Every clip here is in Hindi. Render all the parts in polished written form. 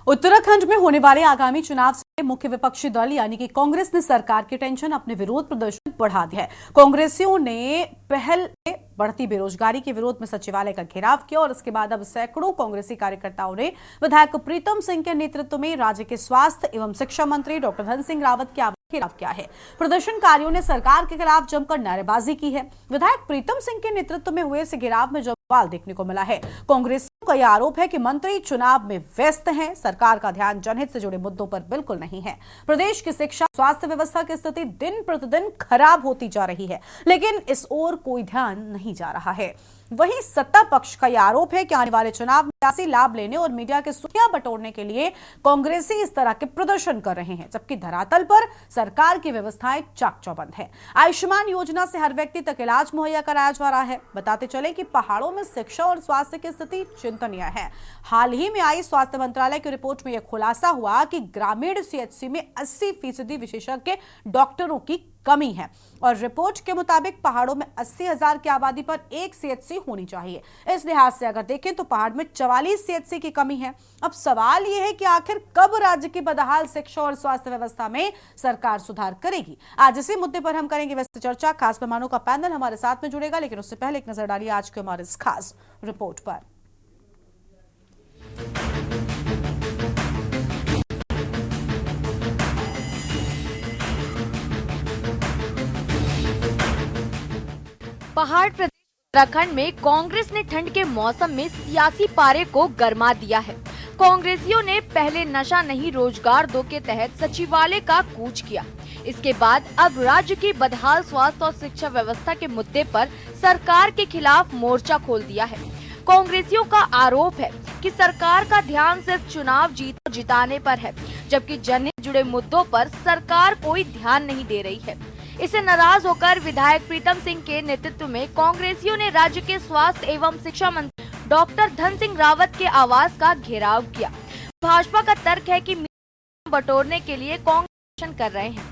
उत्तराखंड में होने वाले आगामी चुनाव से मुख्य विपक्षी दल यानी कि कांग्रेस ने सरकार के टेंशन अपने विरोध प्रदर्शन बढ़ा दिया है। कांग्रेसियों ने पहल बढ़ती बेरोजगारी के विरोध में सचिवालय का घेराव किया और इसके बाद अब सैकड़ों कांग्रेसी कार्यकर्ताओं ने विधायक प्रीतम सिंह के नेतृत्व में राज्य के स्वास्थ्य एवं शिक्षा मंत्री डॉक्टर धन सिंह रावत के घेराव किया है। प्रदर्शनकारियों ने सरकार के खिलाफ जमकर नारेबाजी की है। विधायक प्रीतम सिंह के नेतृत्व में हुए इस घेराव में बवाल देखने को मिला है। कांग्रेसियों का यह आरोप है कि मंत्री चुनाव में व्यस्त हैं, सरकार का ध्यान जनहित से जुड़े मुद्दों पर बिल्कुल नहीं है। प्रदेश की शिक्षा स्वास्थ्य व्यवस्था की स्थिति दिन प्रतिदिन खराब होती जा रही है, लेकिन इस ओर कोई ध्यान नहीं जा रहा है। वहीं सत्ता पक्ष का यह आरोप है कि आने वाले चुनाव में सियासी लाभ लेने और मीडिया के सुर्खियां बटोरने के लिए कांग्रेसी इस तरह के प्रदर्शन कर रहे हैं, जबकि धरातल पर सरकार की व्यवस्थाएं चाक चौबंद है। आयुष्मान योजना से हर व्यक्ति तक इलाज मुहैया कराया जा रहा है। बताते चले कि पहाड़ों में शिक्षा और स्वास्थ्य की स्थिति चिंतनीय है। हाल ही में आई स्वास्थ्य मंत्रालय की रिपोर्ट में यह खुलासा हुआ कि ग्रामीण सीएचसी में 80% विशेषज्ञ डॉक्टरों की कमी है और रिपोर्ट के मुताबिक पहाड़ों में 80,000 की आबादी पर एक सीएचसी होनी चाहिए। इस लिहाज से अगर देखें तो पहाड़ में 44 सीएचसी की कमी है। अब सवाल यह है कि आखिर कब राज्य की बदहाल शिक्षा और स्वास्थ्य व्यवस्था में सरकार सुधार करेगी। आज इसी मुद्दे पर हम करेंगे वैसे चर्चा। खास मेहमानों का पैनल हमारे साथ में जुड़ेगा, लेकिन उससे पहले एक नजर डालिए आज के हमारे इस खास रिपोर्ट पर। पहाड़ प्रदेश उत्तराखंड में कांग्रेस ने ठंड के मौसम में सियासी पारे को गरमा दिया है। कांग्रेसियों ने पहले नशा नहीं रोजगार दो के तहत सचिवालय का कूच किया। इसके बाद अब राज्य की बदहाल स्वास्थ्य और शिक्षा व्यवस्था के मुद्दे पर सरकार के खिलाफ मोर्चा खोल दिया है। कांग्रेसियों का आरोप है कि सरकार का ध्यान सिर्फ चुनाव जिताने पर है, जबकि जनहित जुड़े मुद्दों पर सरकार कोई ध्यान नहीं दे रही है। इससे नाराज होकर विधायक प्रीतम सिंह के नेतृत्व में कांग्रेसियों ने राज्य के स्वास्थ्य एवं शिक्षा मंत्री डॉक्टर धन सिंह रावत के आवास का घेराव किया। भाजपा का तर्क है कि मीडिया बटोरने के लिए कांग्रेस कर रहे हैं।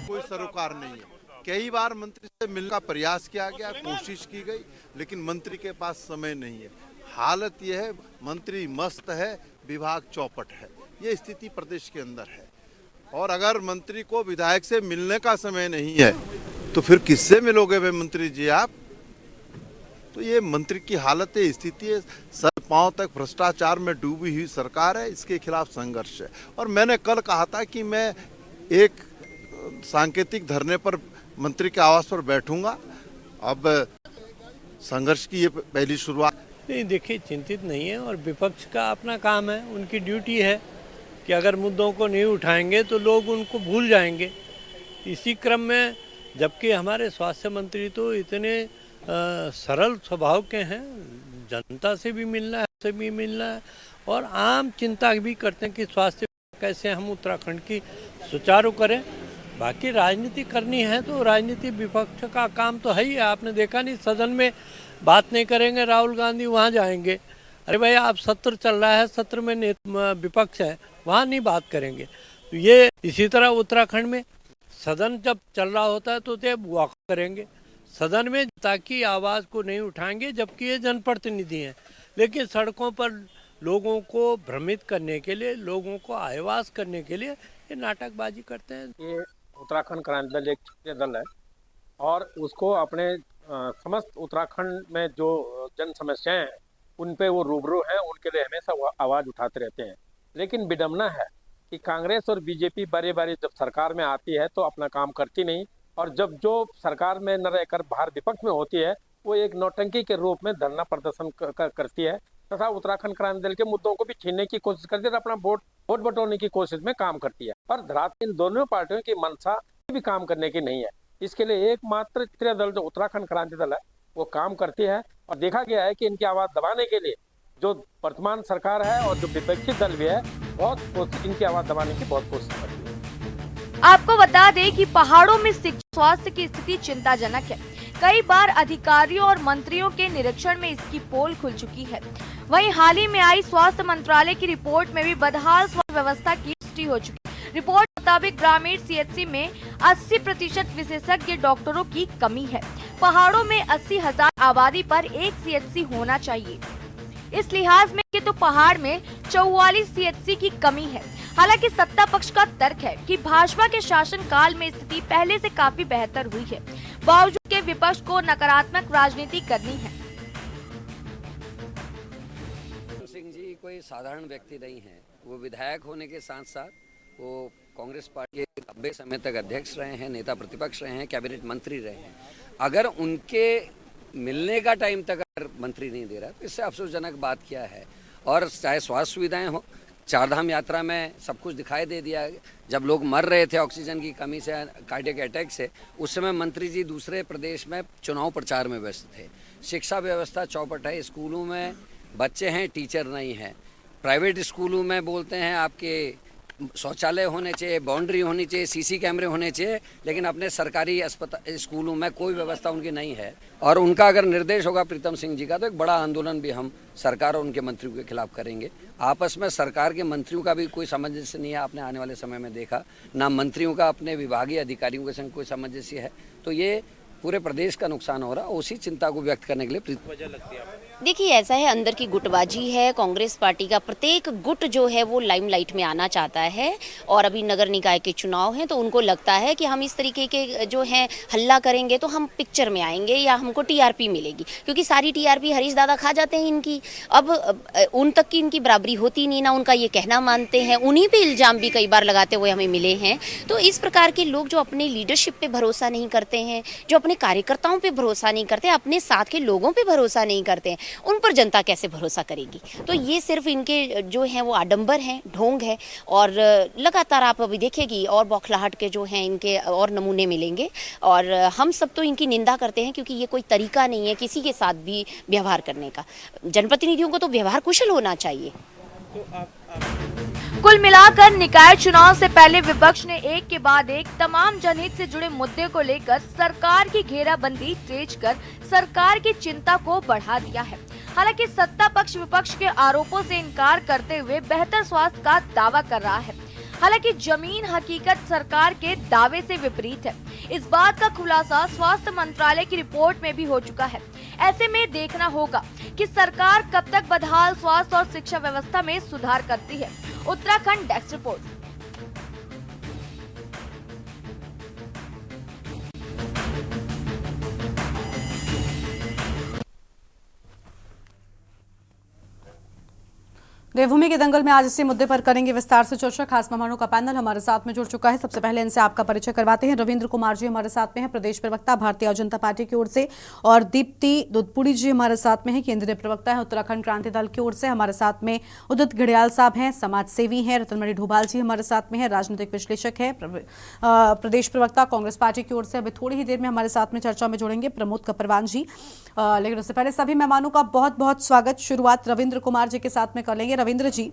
कोई सरोकार नहीं है। कई बार मंत्री से मिलने का प्रयास किया गया, कोशिश की गई, लेकिन मंत्री के पास समय नहीं है। हालत यह है, मंत्री मस्त है, विभाग चौपट है। ये स्थिति प्रदेश के अंदर है। और अगर मंत्री को विधायक से मिलने का समय नहीं है तो फिर किससे मिलोगे वे मंत्री जी आप? तो ये मंत्री की हालत है, स्थिति है। सर पांव तक भ्रष्टाचार में डूबी हुई सरकार है, इसके खिलाफ संघर्ष है। और मैंने कल कहा था कि मैं एक सांकेतिक धरने पर मंत्री के आवास पर बैठूंगा। अब संघर्ष की ये पहली शुरुआत। नहीं, देखिए, चिंतित नहीं है और विपक्ष का अपना काम है, उनकी ड्यूटी है कि अगर मुद्दों को नहीं उठाएंगे तो लोग उनको भूल जाएंगे। इसी क्रम में जबकि हमारे स्वास्थ्य मंत्री तो इतने सरल स्वभाव के हैं, जनता से भी मिलना है, से भी मिलना है और आम चिंता भी करते हैं कि स्वास्थ्य कैसे हम उत्तराखंड की सुचारू करें। बाकी राजनीति करनी है तो राजनीति विपक्ष का काम तो है ही। आपने देखा नहीं, सदन में बात नहीं करेंगे, राहुल गांधी वहाँ जाएंगे। अरे भाई, आप सत्र चल रहा है, सत्र में विपक्ष है, वहाँ नहीं बात करेंगे। तो ये इसी तरह उत्तराखंड में सदन जब चल रहा होता है तो वॉक करेंगे सदन में, ताकि आवाज़ को नहीं उठाएंगे, जबकि ये जनप्रतिनिधि हैं। लेकिन सड़कों पर लोगों को भ्रमित करने के लिए, लोगों को आह्वास करने के लिए ये नाटकबाजी करते हैं। ये उत्तराखंड क्रांति दल एक क्षेत्रीय दल है और उसको अपने समस्त उत्तराखंड में जो जन समस्याएं हैं उन पे वो रूबरू हैं, उनके लिए हमेशा वो आवाज़ उठाते रहते हैं। लेकिन विडम्बना है कि कांग्रेस और बीजेपी बारी बारी जब सरकार में आती है तो अपना काम करती नहीं, और जब जो सरकार में न रहकर बाहर विपक्ष में होती है वो एक नौटंकी के रूप में धरना प्रदर्शन करती है तथा उत्तराखंड क्रांति दल के मुद्दों को भी छीनने की कोशिश करती है और अपना वोट बटोरने की कोशिश में काम करती है। और धरातल इन दोनों पार्टियों की मंशा भी काम करने की नहीं है। इसके लिए एकमात्र क्षेत्रीय दल जो उत्तराखंड क्रांति दल है वो काम करती है और देखा गया है कि इनकी आवाज़ दबाने के लिए जो वर्तमान सरकार है और जो विपक्षी दल भी है बहुत इनकी आवाज़ दबाने की बहुत कोशिश करती है। आपको बता दें कि पहाड़ों में शिक्षा स्वास्थ्य की स्थिति चिंताजनक है। कई बार अधिकारियों और मंत्रियों के निरीक्षण में इसकी पोल खुल चुकी है। वहीं हाल ही में आई स्वास्थ्य मंत्रालय की रिपोर्ट में भी बदहाल स्वास्थ्य व्यवस्था की पुष्टि हो चुकी है। रिपोर्ट के मुताबिक ग्रामीण सीएचसी में 80% विशेषज्ञ डॉक्टरों की कमी है। पहाड़ों में 80,000 आबादी पर एक सीएचसी होना चाहिए। इस लिहाज में कि तो पहाड़ में 44 सीएचसी की कमी है। हालांकि सत्ता पक्ष का तर्क है कि भाजपा के शासन काल में स्थिति पहले से काफी बेहतर हुई है, बावजूद के विपक्ष को नकारात्मक राजनीति करनी है। सिंह जी कोई साधारण व्यक्ति नहीं है। वो विधायक होने के साथ साथ वो कांग्रेस पार्टी के लंबे समय तक अध्यक्ष रहे हैं, नेता प्रतिपक्ष रहे हैं, कैबिनेट मंत्री रहे हैं। अगर उनके मिलने का टाइम तक अगर मंत्री नहीं दे रहा तो इससे अफसोसजनक बात क्या है। और चाहे स्वास्थ्य सुविधाएं हो, चारधाम यात्रा में सब कुछ दिखाई दे दिया। जब लोग मर रहे थे ऑक्सीजन की कमी से, कार्डियक अटैक से, उस समय मंत्री जी दूसरे प्रदेश में चुनाव प्रचार में व्यस्त थे। शिक्षा व्यवस्था चौपट है, स्कूलों में बच्चे हैं, टीचर नहीं है। प्राइवेट स्कूलों में बोलते हैं आपके शौचालय होने चाहिए, बाउंड्री होनी चाहिए, सीसी कैमरे होने चाहिए, लेकिन अपने सरकारी अस्पताल स्कूलों में कोई व्यवस्था उनकी नहीं है। और उनका अगर निर्देश होगा प्रीतम सिंह जी का, तो एक बड़ा आंदोलन भी हम सरकार और उनके मंत्रियों के खिलाफ करेंगे। आपस में सरकार के मंत्रियों का भी कोई सामंजस्य नहीं है, आपने आने वाले समय में देखा, ना मंत्रियों का अपने विभागीय अधिकारियों के संग कोई सामंजस्य है। तो ये पूरे प्रदेश का नुकसान हो रहा है। उसी चिंता को व्यक्त करने के लिए वजह लगती है। देखिए, ऐसा है, अंदर की गुटबाजी है। कांग्रेस पार्टी का प्रत्येक गुट जो है वो लाइमलाइट में आना चाहता है। और अभी नगर निकाय के चुनाव हैं तो उनको लगता है कि हम इस तरीके के जो हैं हल्ला करेंगे तो हम पिक्चर में आएंगे या हमको टीआरपी मिलेगी, क्योंकि सारी टीआरपी हरीश दादा खा जाते हैं इनकी। अब उन तक की इनकी बराबरी होती नहीं, ना उनका ये कहना मानते हैं। उन्हीं पे इल्ज़ाम भी कई बार लगाते हुए हमें मिले हैं। तो इस प्रकार के लोग जो अपने लीडरशिप पे भरोसा नहीं करते हैं, जो अपने कार्यकर्ताओं पे भरोसा नहीं करते, अपने साथ के लोगों पे भरोसा नहीं करते हैं, उन पर जनता कैसे भरोसा करेगी। तो ये सिर्फ इनके जो हैं वो आडंबर हैं, ढोंग है। और लगातार आप अभी देखेगी और बौखलाहट के जो हैं इनके और नमूने मिलेंगे। और हम सब तो इनकी निंदा करते हैं, क्योंकि ये कोई तरीका नहीं है किसी के साथ भी व्यवहार करने का। जनप्रतिनिधियों को तो व्यवहार कुशल होना चाहिए। कुल मिलाकर निकाय चुनाव से पहले विपक्ष ने एक के बाद एक तमाम जनहित से जुड़े मुद्दे को लेकर सरकार की घेराबंदी तेज कर सरकार की चिंता को बढ़ा दिया है। हालांकि सत्ता पक्ष विपक्ष के आरोपों से इनकार करते हुए बेहतर स्वास्थ्य का दावा कर रहा है। हालांकि जमीन हकीकत सरकार के दावे से विपरीत है। इस बात का खुलासा स्वास्थ्य मंत्रालय की रिपोर्ट में भी हो चुका है। ऐसे में देखना होगा कि सरकार कब तक बदहाल स्वास्थ्य और शिक्षा व्यवस्था में सुधार करती है। Uttarakhand desk report. देवभूमि के दंगल में आज इसी मुद्दे पर करेंगे विस्तार से चर्चा। खास मेहमानों का पैनल हमारे साथ में जुड़ चुका है। सबसे पहले इनसे आपका परिचय करवाते हैं। रविंद्र कुमार जी हमारे साथ में हैं, प्रदेश प्रवक्ता भारतीय जनता पार्टी की ओर से, और दीप्ति दुधपुड़ी जी हमारे साथ में हैं, केंद्रीय प्रवक्ता है उत्तराखंड क्रांति दल की ओर से। हमारे साथ में उदित घड़ियाल साहब हैं, समाज सेवी हैं। रतनमणि ढोभाल जी हमारे साथ में है, राजनीतिक विश्लेषक है, प्रदेश प्रवक्ता कांग्रेस पार्टी की ओर से। अभी थोड़ी ही देर में हमारे साथ में चर्चा में जुड़ेंगे प्रमोद कपरवान जी। लेकिन उससे पहले सभी मेहमानों का बहुत बहुत स्वागत। शुरुआत रविंद्र कुमार जी के साथ में कर लेंगे। रविंद्र जी,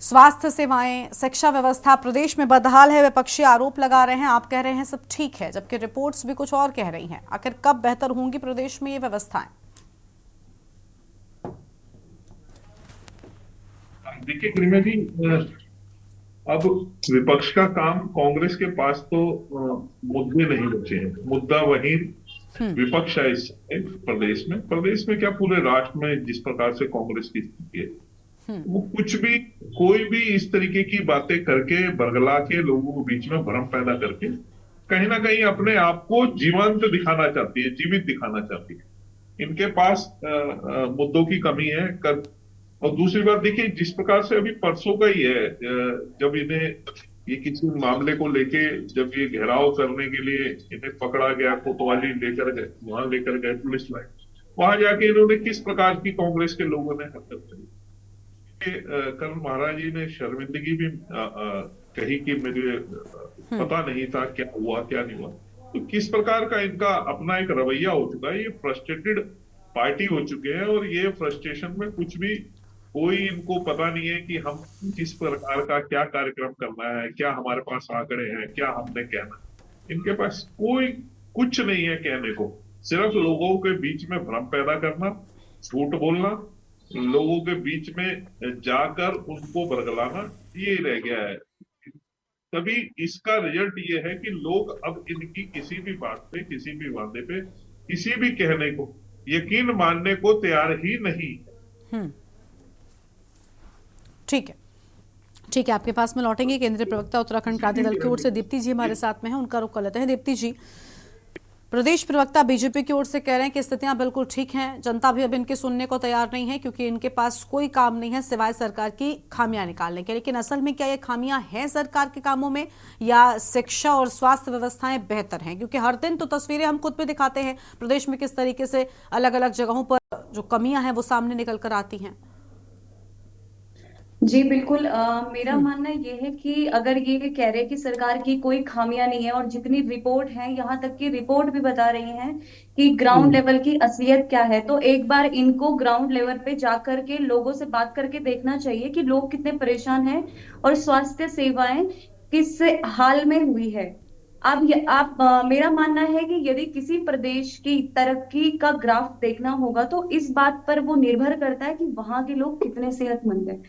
स्वास्थ्य सेवाएं, शिक्षा व्यवस्था प्रदेश में बदहाल है, विपक्षी आरोप लगा रहे हैं, आप कह रहे हैं सब ठीक है, जबकि रिपोर्ट्स भी कुछ और कह रही हैं। आखिर कब बेहतर होंगी प्रदेश में ये व्यवस्थाएं? देखिए गरिमा जी, अब विपक्ष का काम, कांग्रेस के पास तो मुद्दे नहीं बचे हैं। मुद्दा वही विपक्ष है इस प्रदेश में क्या पूरे राष्ट्र में जिस प्रकार से कांग्रेस की स्थिति है, वो कुछ भी, कोई भी इस तरीके की बातें करके, बरगला के, लोगों के बीच में भ्रम पैदा करके कहीं ना कहीं अपने आप को जीवंत दिखाना चाहती है, जीवित दिखाना चाहती है। इनके पास मुद्दों की कमी है। और दूसरी बात देखिए, जिस प्रकार से अभी परसों का ही है, जब इन्हें ये किसी मामले को लेके जब ये घेराव करने के लिए इन्हें पकड़ा गया, कोतवाली लेकर गए, वहां लेकर गए पुलिस लाइन, वहां जाके इन्होंने किस प्रकार की कांग्रेस के लोगों ने हरकत करी। कल महाराज जी ने शर्मिंदगी भी कही कि मुझे पता नहीं था क्या हुआ क्या नहीं हुआ। तो किस प्रकार का इनका अपना एक रवैया हो चुका है। ये फ्रस्ट्रेटेड पार्टी हो चुके हैं और ये फ्रस्ट्रेशन में कुछ भी, कोई इनको पता नहीं है कि हम किस प्रकार का क्या कार्यक्रम करना है, क्या हमारे पास आंकड़े हैं, क्या हमने कहना। इनके पास कोई कुछ नहीं है कहने को, सिर्फ लोगों के बीच में भ्रम पैदा करना, झूठ बोलना, लोगों के बीच में जाकर उनको बरगलाना, ये रह गया है। तभी इसका रिजल्ट ये है कि लोग अब इनकी किसी भी बात पे, किसी भी वादे पे, किसी भी कहने को यकीन मानने को तैयार ही नहीं। ठीक है, ठीक है, आपके पास में लौटेंगे। केंद्रीय प्रवक्ता उत्तराखंड क्रांति दल की ओर से दीप्ति जी हमारे साथ में है, उनका रुख कर लेते हैं। दीप्ति जी, प्रदेश प्रवक्ता बीजेपी की ओर से कह रहे हैं कि स्थितियां बिल्कुल ठीक हैं, जनता भी अब इनके सुनने को तैयार नहीं है क्योंकि इनके पास कोई काम नहीं है सिवाय सरकार की खामियां निकालने के। लेकिन असल में क्या ये खामियां हैं सरकार के कामों में, या शिक्षा और स्वास्थ्य व्यवस्थाएं बेहतर हैं? क्योंकि हर दिन तो तस्वीरें हम खुद भी दिखाते हैं प्रदेश में किस तरीके से अलग अलग जगहों पर जो कमियां हैं वो सामने निकल कर आती हैं। जी बिल्कुल, मेरा मानना ये है कि अगर ये कह रहे हैं कि सरकार की कोई खामियां नहीं है, और जितनी रिपोर्ट है, यहाँ तक की रिपोर्ट भी बता रही हैं कि ग्राउंड लेवल की असलियत क्या है, तो एक बार इनको ग्राउंड लेवल पे जाकर के लोगों से बात करके देखना चाहिए कि लोग कितने परेशान हैं और स्वास्थ्य सेवाएं किस हाल में हुई है। मेरा मानना है कि यदि किसी प्रदेश की तरक्की का ग्राफ देखना होगा तो इस बात पर वो निर्भर करता है कि वहां के लोग कितने सेहतमंद हैं।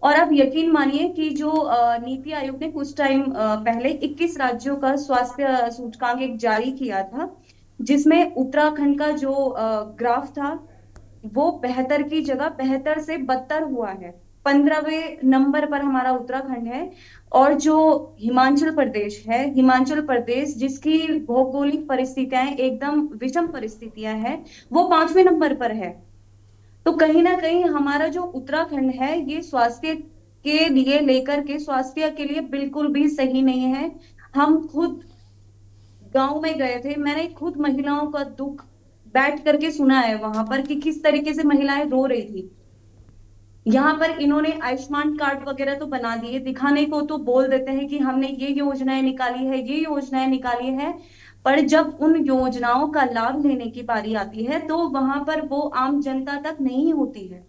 और आप यकीन मानिए कि जो नीति आयोग ने कुछ टाइम पहले 21 राज्यों का स्वास्थ्य सूचकांक एक जारी किया था, जिसमें उत्तराखंड का जो ग्राफ था वो बेहतर की जगह बेहतर से बदतर हुआ है। 15वें नंबर पर हमारा उत्तराखंड है, और जो हिमाचल प्रदेश है, हिमाचल प्रदेश जिसकी भौगोलिक परिस्थितियां एकदम विषम परिस्थितियां हैं, वो 5वें नंबर पर है। तो कहीं ना कहीं हमारा जो उत्तराखंड है ये स्वास्थ्य के लिए लेकर के स्वास्थ्य के लिए बिल्कुल भी सही नहीं है। हम खुद गांव में गए थे, मैंने खुद महिलाओं का दुख बैठ करके सुना है वहां पर कि किस तरीके से महिलाएं रो रही थी। यहाँ पर इन्होंने आयुष्मान कार्ड वगैरह तो बना दिए, दिखाने को तो बोल देते हैं कि हमने ये योजनाएं निकाली है, ये योजनाएं निकाली है, पर जब उन योजनाओं का लाभ लेने की बारी आती है तो वहां पर वो आम जनता तक नहीं होती है।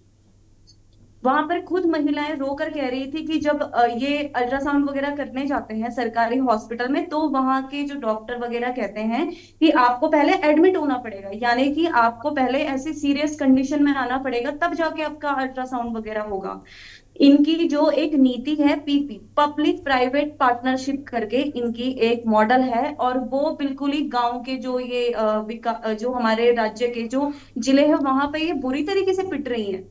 वहां पर खुद महिलाएं रोकर कह रही थी कि जब ये अल्ट्रासाउंड वगैरह करने जाते हैं सरकारी हॉस्पिटल में, तो वहां के जो डॉक्टर वगैरह कहते हैं कि आपको पहले एडमिट होना पड़ेगा, यानी कि आपको पहले ऐसी सीरियस कंडीशन में आना पड़ेगा, तब जाके आपका अल्ट्रासाउंड वगैरह होगा। इनकी जो एक नीति है पीपी, पब्लिक प्राइवेट पार्टनरशिप करके इनकी एक मॉडल है, और वो बिल्कुल ही गांव के जो ये जो हमारे राज्य के जो जिले हैं वहां पे ये बुरी तरीके से पिट रही हैं।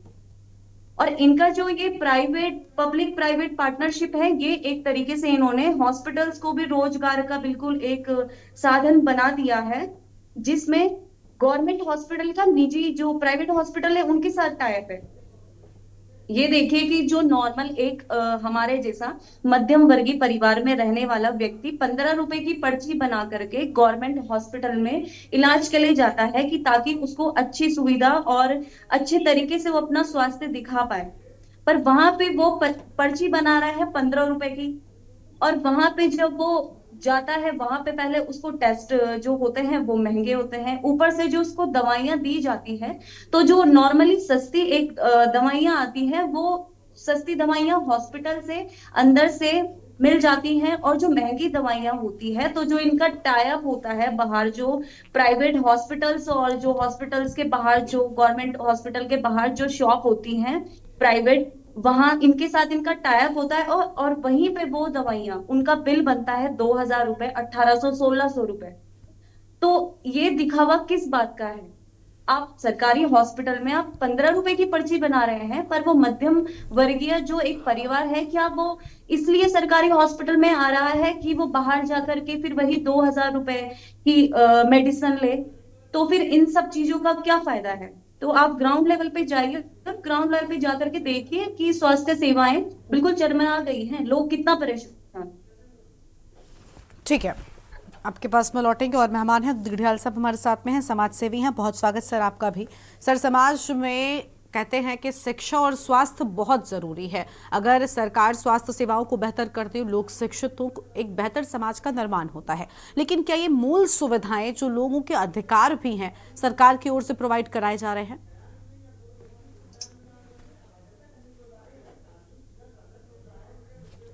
और इनका जो ये पब्लिक प्राइवेट पार्टनरशिप है, ये एक तरीके से इन्होंने हॉस्पिटल्स को भी रोजगार का बिल्कुल एक साधन बना दिया है, जिसमें गवर्नमेंट हॉस्पिटल का निजी जो प्राइवेट हॉस्पिटल है उनके साथ टाइप है। ये देखिए कि जो नॉर्मल एक हमारे जैसा मध्यम वर्गीय परिवार में रहने वाला व्यक्ति 15 रुपए की पर्ची बना करके गवर्नमेंट हॉस्पिटल में इलाज के लिए जाता है कि ताकि उसको अच्छी सुविधा और अच्छे तरीके से वो अपना स्वास्थ्य दिखा पाए, पर वहां पे वो पर्ची बना रहा है 15 रुपए की, और वहां पे जब वो जाता है वहां पे पहले उसको टेस्ट जो होते हैं वो महंगे होते हैं, ऊपर से जो उसको दवाइयां दी जाती है, तो जो नॉर्मली सस्ती एक दवाइयां आती है वो सस्ती दवाइयां हॉस्पिटल से अंदर से मिल जाती हैं, और जो महंगी दवाइयां होती है तो जो इनका टाई अप होता है बाहर जो प्राइवेट हॉस्पिटल्स और जो हॉस्पिटल्स के बाहर जो गवर्नमेंट हॉस्पिटल के बाहर जो शॉप होती हैं प्राइवेट, वहां इनके साथ इनका टाई अप होता है, और वहीं पे वो दवाइयां उनका बिल बनता है 2000 रुपए, 1800, 1600 रुपए। तो ये दिखावा किस बात का है? आप सरकारी हॉस्पिटल में आप 15 रुपए की पर्ची बना रहे हैं, पर वो मध्यम वर्गीय जो एक परिवार है, क्या वो इसलिए सरकारी हॉस्पिटल में आ रहा है कि वो बाहर जाकर के फिर वही 2000 रुपए की मेडिसिन ले? तो फिर इन सब चीजों का क्या फायदा है? तो आप ग्राउंड लेवल पे जाइए, ग्राउंड लेवल पे जाकर के देखिए कि स्वास्थ्य सेवाएं बिल्कुल चरमरा गई हैं, लोग कितना परेशान। ठीक है, आपके पास में लौटेंगे और मेहमान हैं दिघड़ियाल साहब हमारे साथ में हैं, समाज सेवी हैं। बहुत स्वागत सर आपका भी। सर, समाज में कहते हैं कि शिक्षा और स्वास्थ्य बहुत जरूरी है। अगर सरकार स्वास्थ्य सेवाओं को बेहतर करती है, लोग शिक्षित हो, एक बेहतर समाज का निर्माण होता है। लेकिन क्या ये मूल सुविधाएं जो लोगों के अधिकार भी हैं सरकार की ओर से प्रोवाइड कराए जा रहे हैं?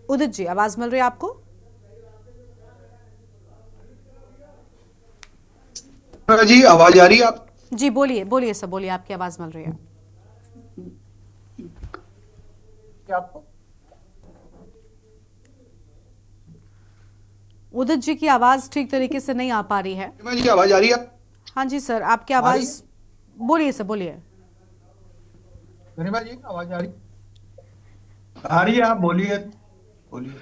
उदित जी, आवाज मिल रही है आपको? जी आवाज आ रही है आप? जी बोलिए, बोलिए सर, बोलिए, आपकी आवाज मिल रही है आपको? उदित जी की आवाज ठीक तरीके से नहीं आ पा रही है। जी आवाज आ रही है? हाँ जी सर, आपकी आवाज, बोलिए सर, बोलिए। गरिमा जी आवाज आ रही है? आप बोलिए बोलिए।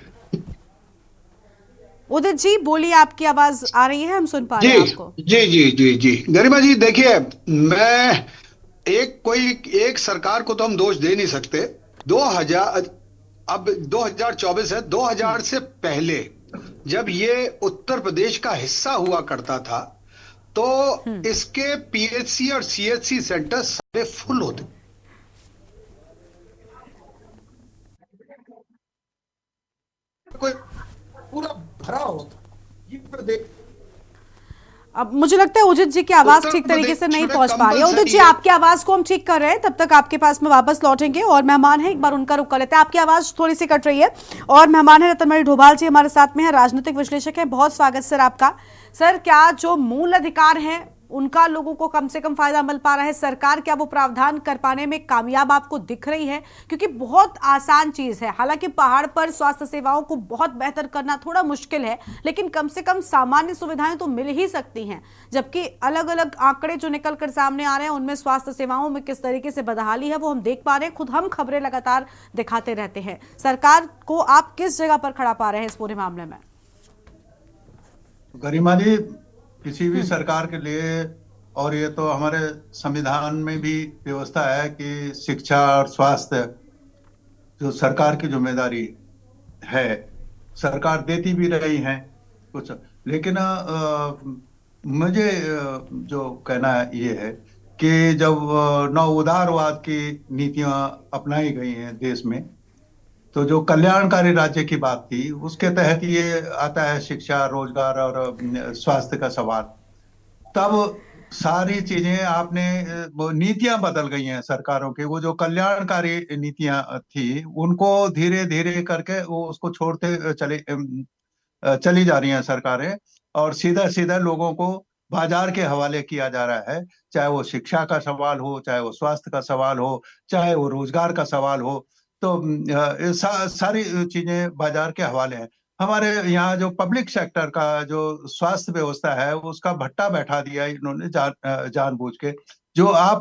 उदित जी बोलिए, आपकी आवाज आ रही है, हम सुन पा रहे जी हैं आपको। जी जी जी जी गरिमा जी देखिए, मैं एक सरकार को तो हम दोष दे नहीं सकते। 2000, अब 2024 है, 2000 से पहले जब ये उत्तर प्रदेश का हिस्सा हुआ करता था तो इसके पीएचसी और सीएचसी सेंटर सारे फुल होते, कोई पूरा भरा होता। ये प्रदेश अब मुझे लगता है उदित जी की आवाज उत्तर ठीक तरीके से नहीं प्रदेश में पहुंच पा रही है। उदित जी, कंपलसरी है। आपकी आवाज को हम ठीक कर रहे हैं, तब तक आपके पास में वापस लौटेंगे और मेहमान है, एक बार उनका रुख कर लेते हैं। आपकी आवाज थोड़ी सी कट रही है और मेहमान है रतनमणि ढोभाल जी हमारे साथ में है, राजनीतिक विश्लेषक हैं। बहुत स्वागत सर आपका। सर, क्या जो मूल अधिकार हैं उनका लोगों को कम से कम फायदा मिल पा रहा है? सरकार क्या वो प्रावधान कर पाने में कामयाब आपको दिख रही है? क्योंकि बहुत आसान चीज है, हालांकि पहाड़ पर स्वास्थ्य सेवाओं को बहुत बेहतर करना थोड़ा मुश्किल है, लेकिन कम से कम सामान्य सुविधाएं तो मिल ही सकती हैं। जबकि अलग अलग आंकड़े जो निकल कर सामने आ रहे हैं उनमें स्वास्थ्य सेवाओं में किस तरीके से बदहाली है वो हम देख पा रहे हैं, खुद हम खबरें लगातार दिखाते रहते हैं। सरकार को आप किस जगह पर खड़ा पा रहे हैं इस पूरे मामले में? गरिमा जी, किसी भी सरकार के लिए, और ये तो हमारे संविधान में भी व्यवस्था है कि शिक्षा और स्वास्थ्य जो सरकार की जिम्मेदारी है, सरकार देती भी रही है कुछ। लेकिन मुझे जो कहना ये है कि जब नव उदारवाद की नीतियां अपनाई गई हैं देश में, तो जो कल्याणकारी राज्य की बात थी उसके तहत ये आता है शिक्षा, रोजगार और स्वास्थ्य का सवाल। तब सारी चीजें आपने वो नीतियां बदल गई हैं सरकारों की। वो जो कल्याणकारी नीतियां थी उनको धीरे धीरे करके वो उसको छोड़ते चली जा रही हैं सरकारें, और सीधा सीधा लोगों को बाजार के हवाले किया जा रहा है। चाहे वो शिक्षा का सवाल हो, चाहे वो स्वास्थ्य का सवाल हो, चाहे वो रोजगार का सवाल हो, तो सारी चीजें बाजार के हवाले हैं। हमारे यहाँ जो पब्लिक सेक्टर का जो स्वास्थ्य व्यवस्था है उसका भट्टा बैठा दिया इन्होंने जानबूझ के। जो आप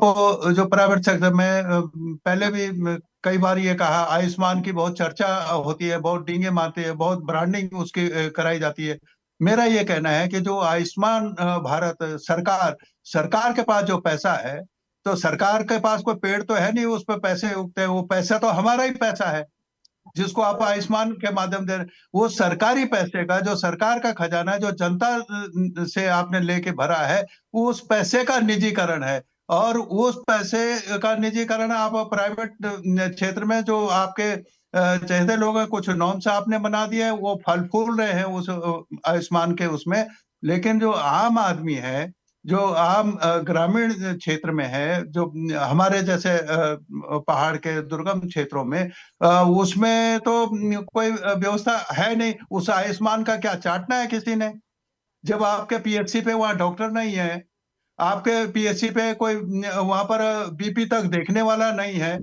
जो प्राइवेट सेक्टर में पहले भी कई बार ये कहा, आयुष्मान की बहुत चर्चा होती है, बहुत डींगे मारते हैं, बहुत ब्रांडिंग उसकी कराई जाती है। मेरा ये कहना है कि जो आयुष्मान भारत सरकार के पास जो पैसा है, तो सरकार के पास कोई पेड़ तो है नहीं उस पर पैसे उगते हैं, वो पैसा तो हमारा ही पैसा है जिसको आप आयुष्मान के माध्यम दे रहे। वो सरकारी पैसे का, जो सरकार का खजाना है, जो जनता से आपने लेके भरा है, उस पैसे का निजीकरण है। और उस पैसे का निजीकरण आप प्राइवेट क्षेत्र में जो आपके चहेते लोग हैं, कुछ नॉर्म्स आपने बना दिए हैं, वो फल फूल रहे हैं उस आयुष्मान के उसमें। लेकिन जो आम आदमी है, जो आम ग्रामीण क्षेत्र में है, जो हमारे जैसे पहाड़ के दुर्गम क्षेत्रों में, उसमें तो कोई व्यवस्था है नहीं। उस आयुष्मान का क्या चाटना है किसी ने? जब आपके पीएचसी पे वहाँ डॉक्टर नहीं है, आपके पीएचसी पे कोई वहां पर बीपी तक देखने वाला नहीं है,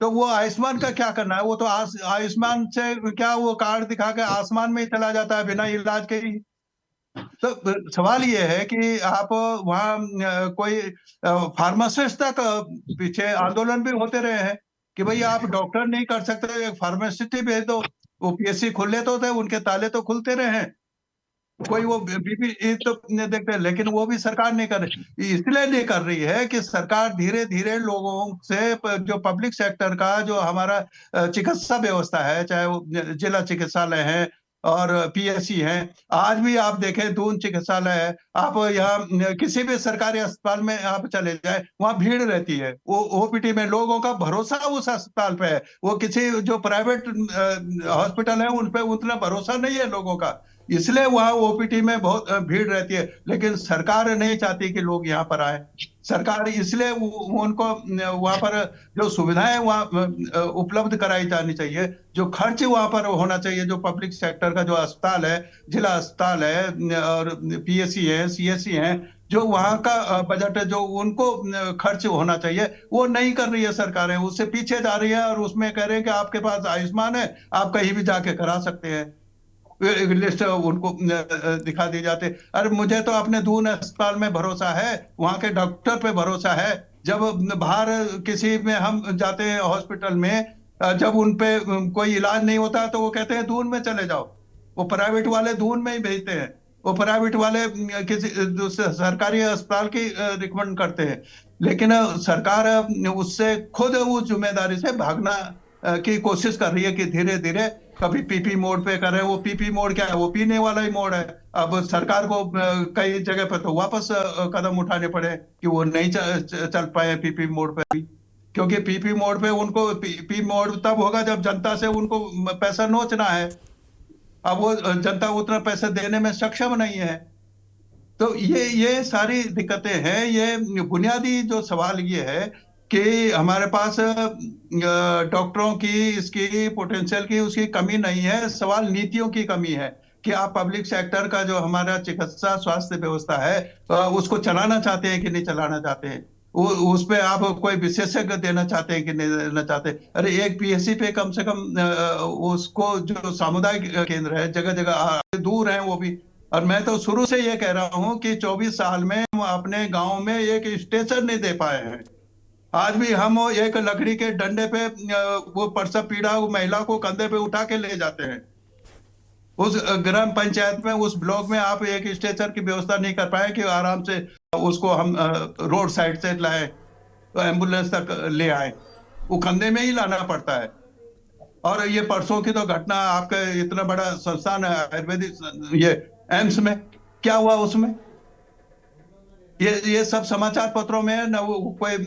तो वो आयुष्मान का क्या करना है? वो तो आयुष्मान से क्या वो कार्ड दिखा के आसमान में ही चला जाता है बिना इलाज के ही। तो सवाल ये है कि आप वहाँ कोई फार्मासिस्ट तक पीछे आंदोलन भी होते रहे हैं कि भाई आप डॉक्टर नहीं कर सकते, एक फार्मासिस्ट ही भेज दो। वो पीएससी खुले तो थे, उनके ताले तो खुलते रहे हैं, कोई वो बीपी तो नहीं देखते। लेकिन वो भी सरकार नहीं कर रही। इसलिए नहीं कर रही है कि सरकार धीरे धीरे लोगों से, जो पब्लिक सेक्टर का जो हमारा चिकित्सा व्यवस्था है, चाहे वो जिला चिकित्सालय है और पीएससी हैं, आज भी आप देखें दून चिकित्सालय है, आप यहाँ किसी भी सरकारी अस्पताल में आप चले जाए, वहाँ भीड़ रहती है। वो ओपीडी में लोगों का भरोसा उस अस्पताल पे है, वो किसी जो प्राइवेट हॉस्पिटल है उन पे उतना भरोसा नहीं है लोगों का, इसलिए वहाँ ओपीडी में बहुत भीड़ रहती है। लेकिन सरकार नहीं चाहती कि लोग यहाँ पर आए। सरकार इसलिए उनको वहाँ पर जो सुविधाएं वहाँ उपलब्ध कराई जानी चाहिए, जो खर्च वहाँ पर होना चाहिए, जो पब्लिक सेक्टर का जो अस्पताल है, जिला अस्पताल है और पीएससी है, सीएससी है, जो वहाँ का बजट है, जो उनको खर्च होना चाहिए, वो नहीं कर रही है सरकारें, उससे पीछे जा रही है। और उसमें कह रहे हैं कि आपके पास आयुष्मान है, आप कहीं भी जाके करा सकते हैं, लिस्ट उनको दिखा दी जाते। अरे मुझे तो अपने दून अस्पताल में भरोसा है, वहां के डॉक्टर पे भरोसा है, जब बाहर किसी में हम जाते हैं हॉस्पिटल में, जब उन पे कोई इलाज नहीं होता तो वो कहते हैं दून में चले जाओ। वो प्राइवेट वाले दून में ही भेजते हैं। वो प्राइवेट वाले किसी सरकारी अस्पताल की रिकमेंड करते हैं। लेकिन सरकार उससे खुद उस जिम्मेदारी से भागना की कोशिश कर रही है कि धीरे धीरे कभी पीपी मोड पे कर रहे हैं। वो पीपी मोड क्या है? वो पीने वाला ही मोड है। अब सरकार को कई जगह पे तो वापस कदम उठाने पड़े कि वो नहीं चल पाए पीपी मोड पे भी, क्योंकि पीपी मोड पे उनको पीपी मोड तब होगा जब जनता से उनको पैसा नोचना है। अब वो जनता उतना पैसे देने में सक्षम नहीं है। तो ये सारी दिक्कतें हैं। ये बुनियादी जो सवाल ये है कि हमारे पास डॉक्टरों की, इसकी पोटेंशियल की, उसकी कमी नहीं है। सवाल नीतियों की कमी है कि आप पब्लिक सेक्टर का जो हमारा चिकित्सा स्वास्थ्य व्यवस्था है उसको चलाना चाहते हैं कि नहीं चलाना चाहते हैं। उस पे आप कोई विशेषज्ञ देना चाहते हैं कि नहीं देना चाहते। अरे एक पीएचसी पे कम से कम उसको जो सामुदायिक केंद्र है जगह जगह दूर है वो भी। और मैं तो शुरू से ये कह रहा हूं कि 24 साल में हम अपने गांव में एक स्टेशन नहीं दे पाए हैं। आज भी हम एक लकड़ी के डंडे पे वो प्रसव पीड़ा महिला को कंधे पे उठा के ले जाते हैं। उस ग्राम पंचायत में, उस ब्लॉक में आप एक स्ट्रेचर की व्यवस्था नहीं कर पाए कि आराम से उसको हम रोड साइड से लाए, तो एम्बुलेंस तक ले आए। वो कंधे में ही लाना पड़ता है। और ये परसों की तो घटना, आपका इतना बड़ा संस्थान है आयुर्वेदिक, ये एम्स में क्या हुआ उसमें? ये सब समाचार पत्रों में है ना, वो कोई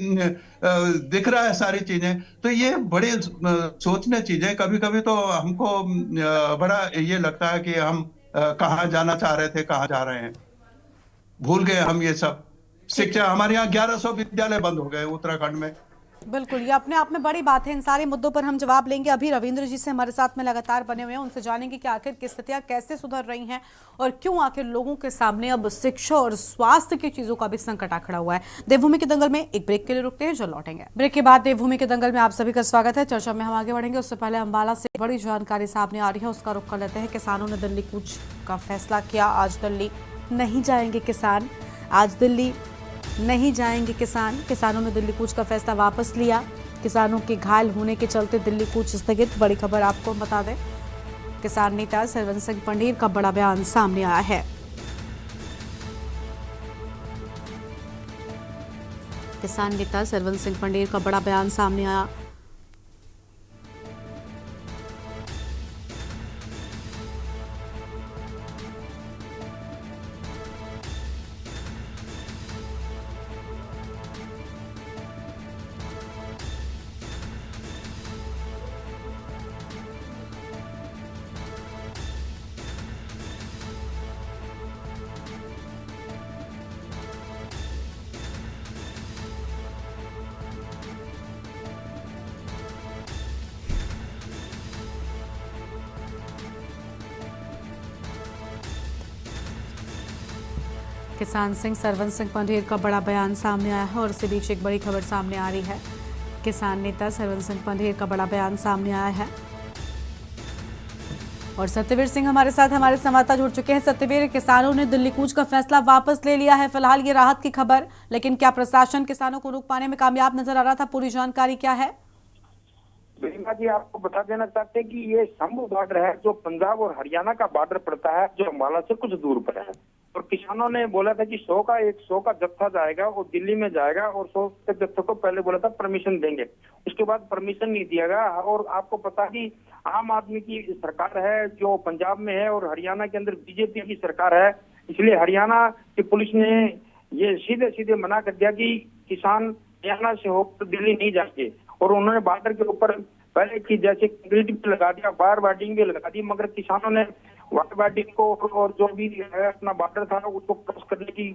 दिख रहा है सारी चीजें। तो ये बड़े सोचने चीजें। कभी कभी तो हमको बड़ा ये लगता है कि हम कहाँ जाना चाह रहे थे, कहाँ जा रहे हैं, भूल गए हम ये सब। शिक्षा, हमारे यहाँ 1100 विद्यालय बंद हो गए उत्तराखंड में। बिल्कुल, ये अपने आप में बड़ी बात है। इन सारे मुद्दों पर हम जवाब लेंगे। अभी रविंद्र जी से हमारे साथ में लगातार बने हुए हैं, उनसे जानेंगे कि आखिर की स्थितियां कैसे सुधर रही हैं और क्यों आखिर लोगों के सामने अब शिक्षा और स्वास्थ्य की चीजों का भी संकट आ खड़ा हुआ है। देवभूमि के दंगल में एक ब्रेक के लिए रुकते हैं, जो लौटेंगे। ब्रेक के बाद देवभूमि के दंगल में आप सभी का स्वागत है। चर्चा में हम आगे बढ़ेंगे। उससे पहले अम्बाला से बड़ी जानकारी सामने आ रही है, उसका रुख कर लेते हैं। किसानों ने दिल्ली कूच का फैसला किया। आज दिल्ली नहीं जाएंगे किसान, आज दिल्ली नहीं जाएंगे किसान। किसानों ने दिल्ली कूच का फैसला वापस लिया। किसानों के घायल होने के चलते दिल्ली कूच स्थगित। बड़ी खबर आपको बता दें, किसान नेता सरवन सिंह पंढीर का बड़ा बयान सामने आया है। किसान नेता सरवन सिंह पंढीर का बड़ा बयान सामने आया। किसान सिंह सरवन सिंह पंढीर का बड़ा बयान सामने आया है और इसी बीच एक बड़ी खबर सामने आ रही है। किसान नेता सरवन सिंह पंढीर का बड़ा बयान सामने आया है और सत्यवीर सिंह हमारे साथ, हमारे संवाददाता जुड़ चुके हैं। सत्यवीर, किसानों ने दिल्ली कूच का फैसला वापस ले लिया है, फिलहाल ये राहत की खबर, लेकिन क्या प्रशासन किसानों को रोक पाने में कामयाब नजर आ रहा था? पूरी जानकारी क्या है? गरिमा जी, आपको बता देना चाहते हैं कि ये शंभू बॉर्डर है जो पंजाब और हरियाणा का बॉर्डर पड़ता है, जो अम्बाला से कुछ दूर पर है। और किसानों ने बोला था कि 100 का जत्था जाएगा और दिल्ली में जाएगा, और 100 के जत्थे को पहले बोला था परमिशन देंगे, उसके बाद परमिशन नहीं दिया गया। और आपको पता कि आम आदमी की सरकार है जो पंजाब में है और हरियाणा के अंदर बीजेपी की सरकार है, इसलिए हरियाणा की पुलिस ने ये सीधे सीधे मना कर दिया कि किसान हरियाणा से होकर दिल्ली नहीं जाएंगे। और उन्होंने बॉर्डर के ऊपर पहले की जैसे कंक्रीट भी लगा दिया, वायर बाइंडिंग भी लगा दी, मगर किसानों ने वायर बाइंडिंग को और जो भी है अपना बॉर्डर था उसको क्रॉस करने की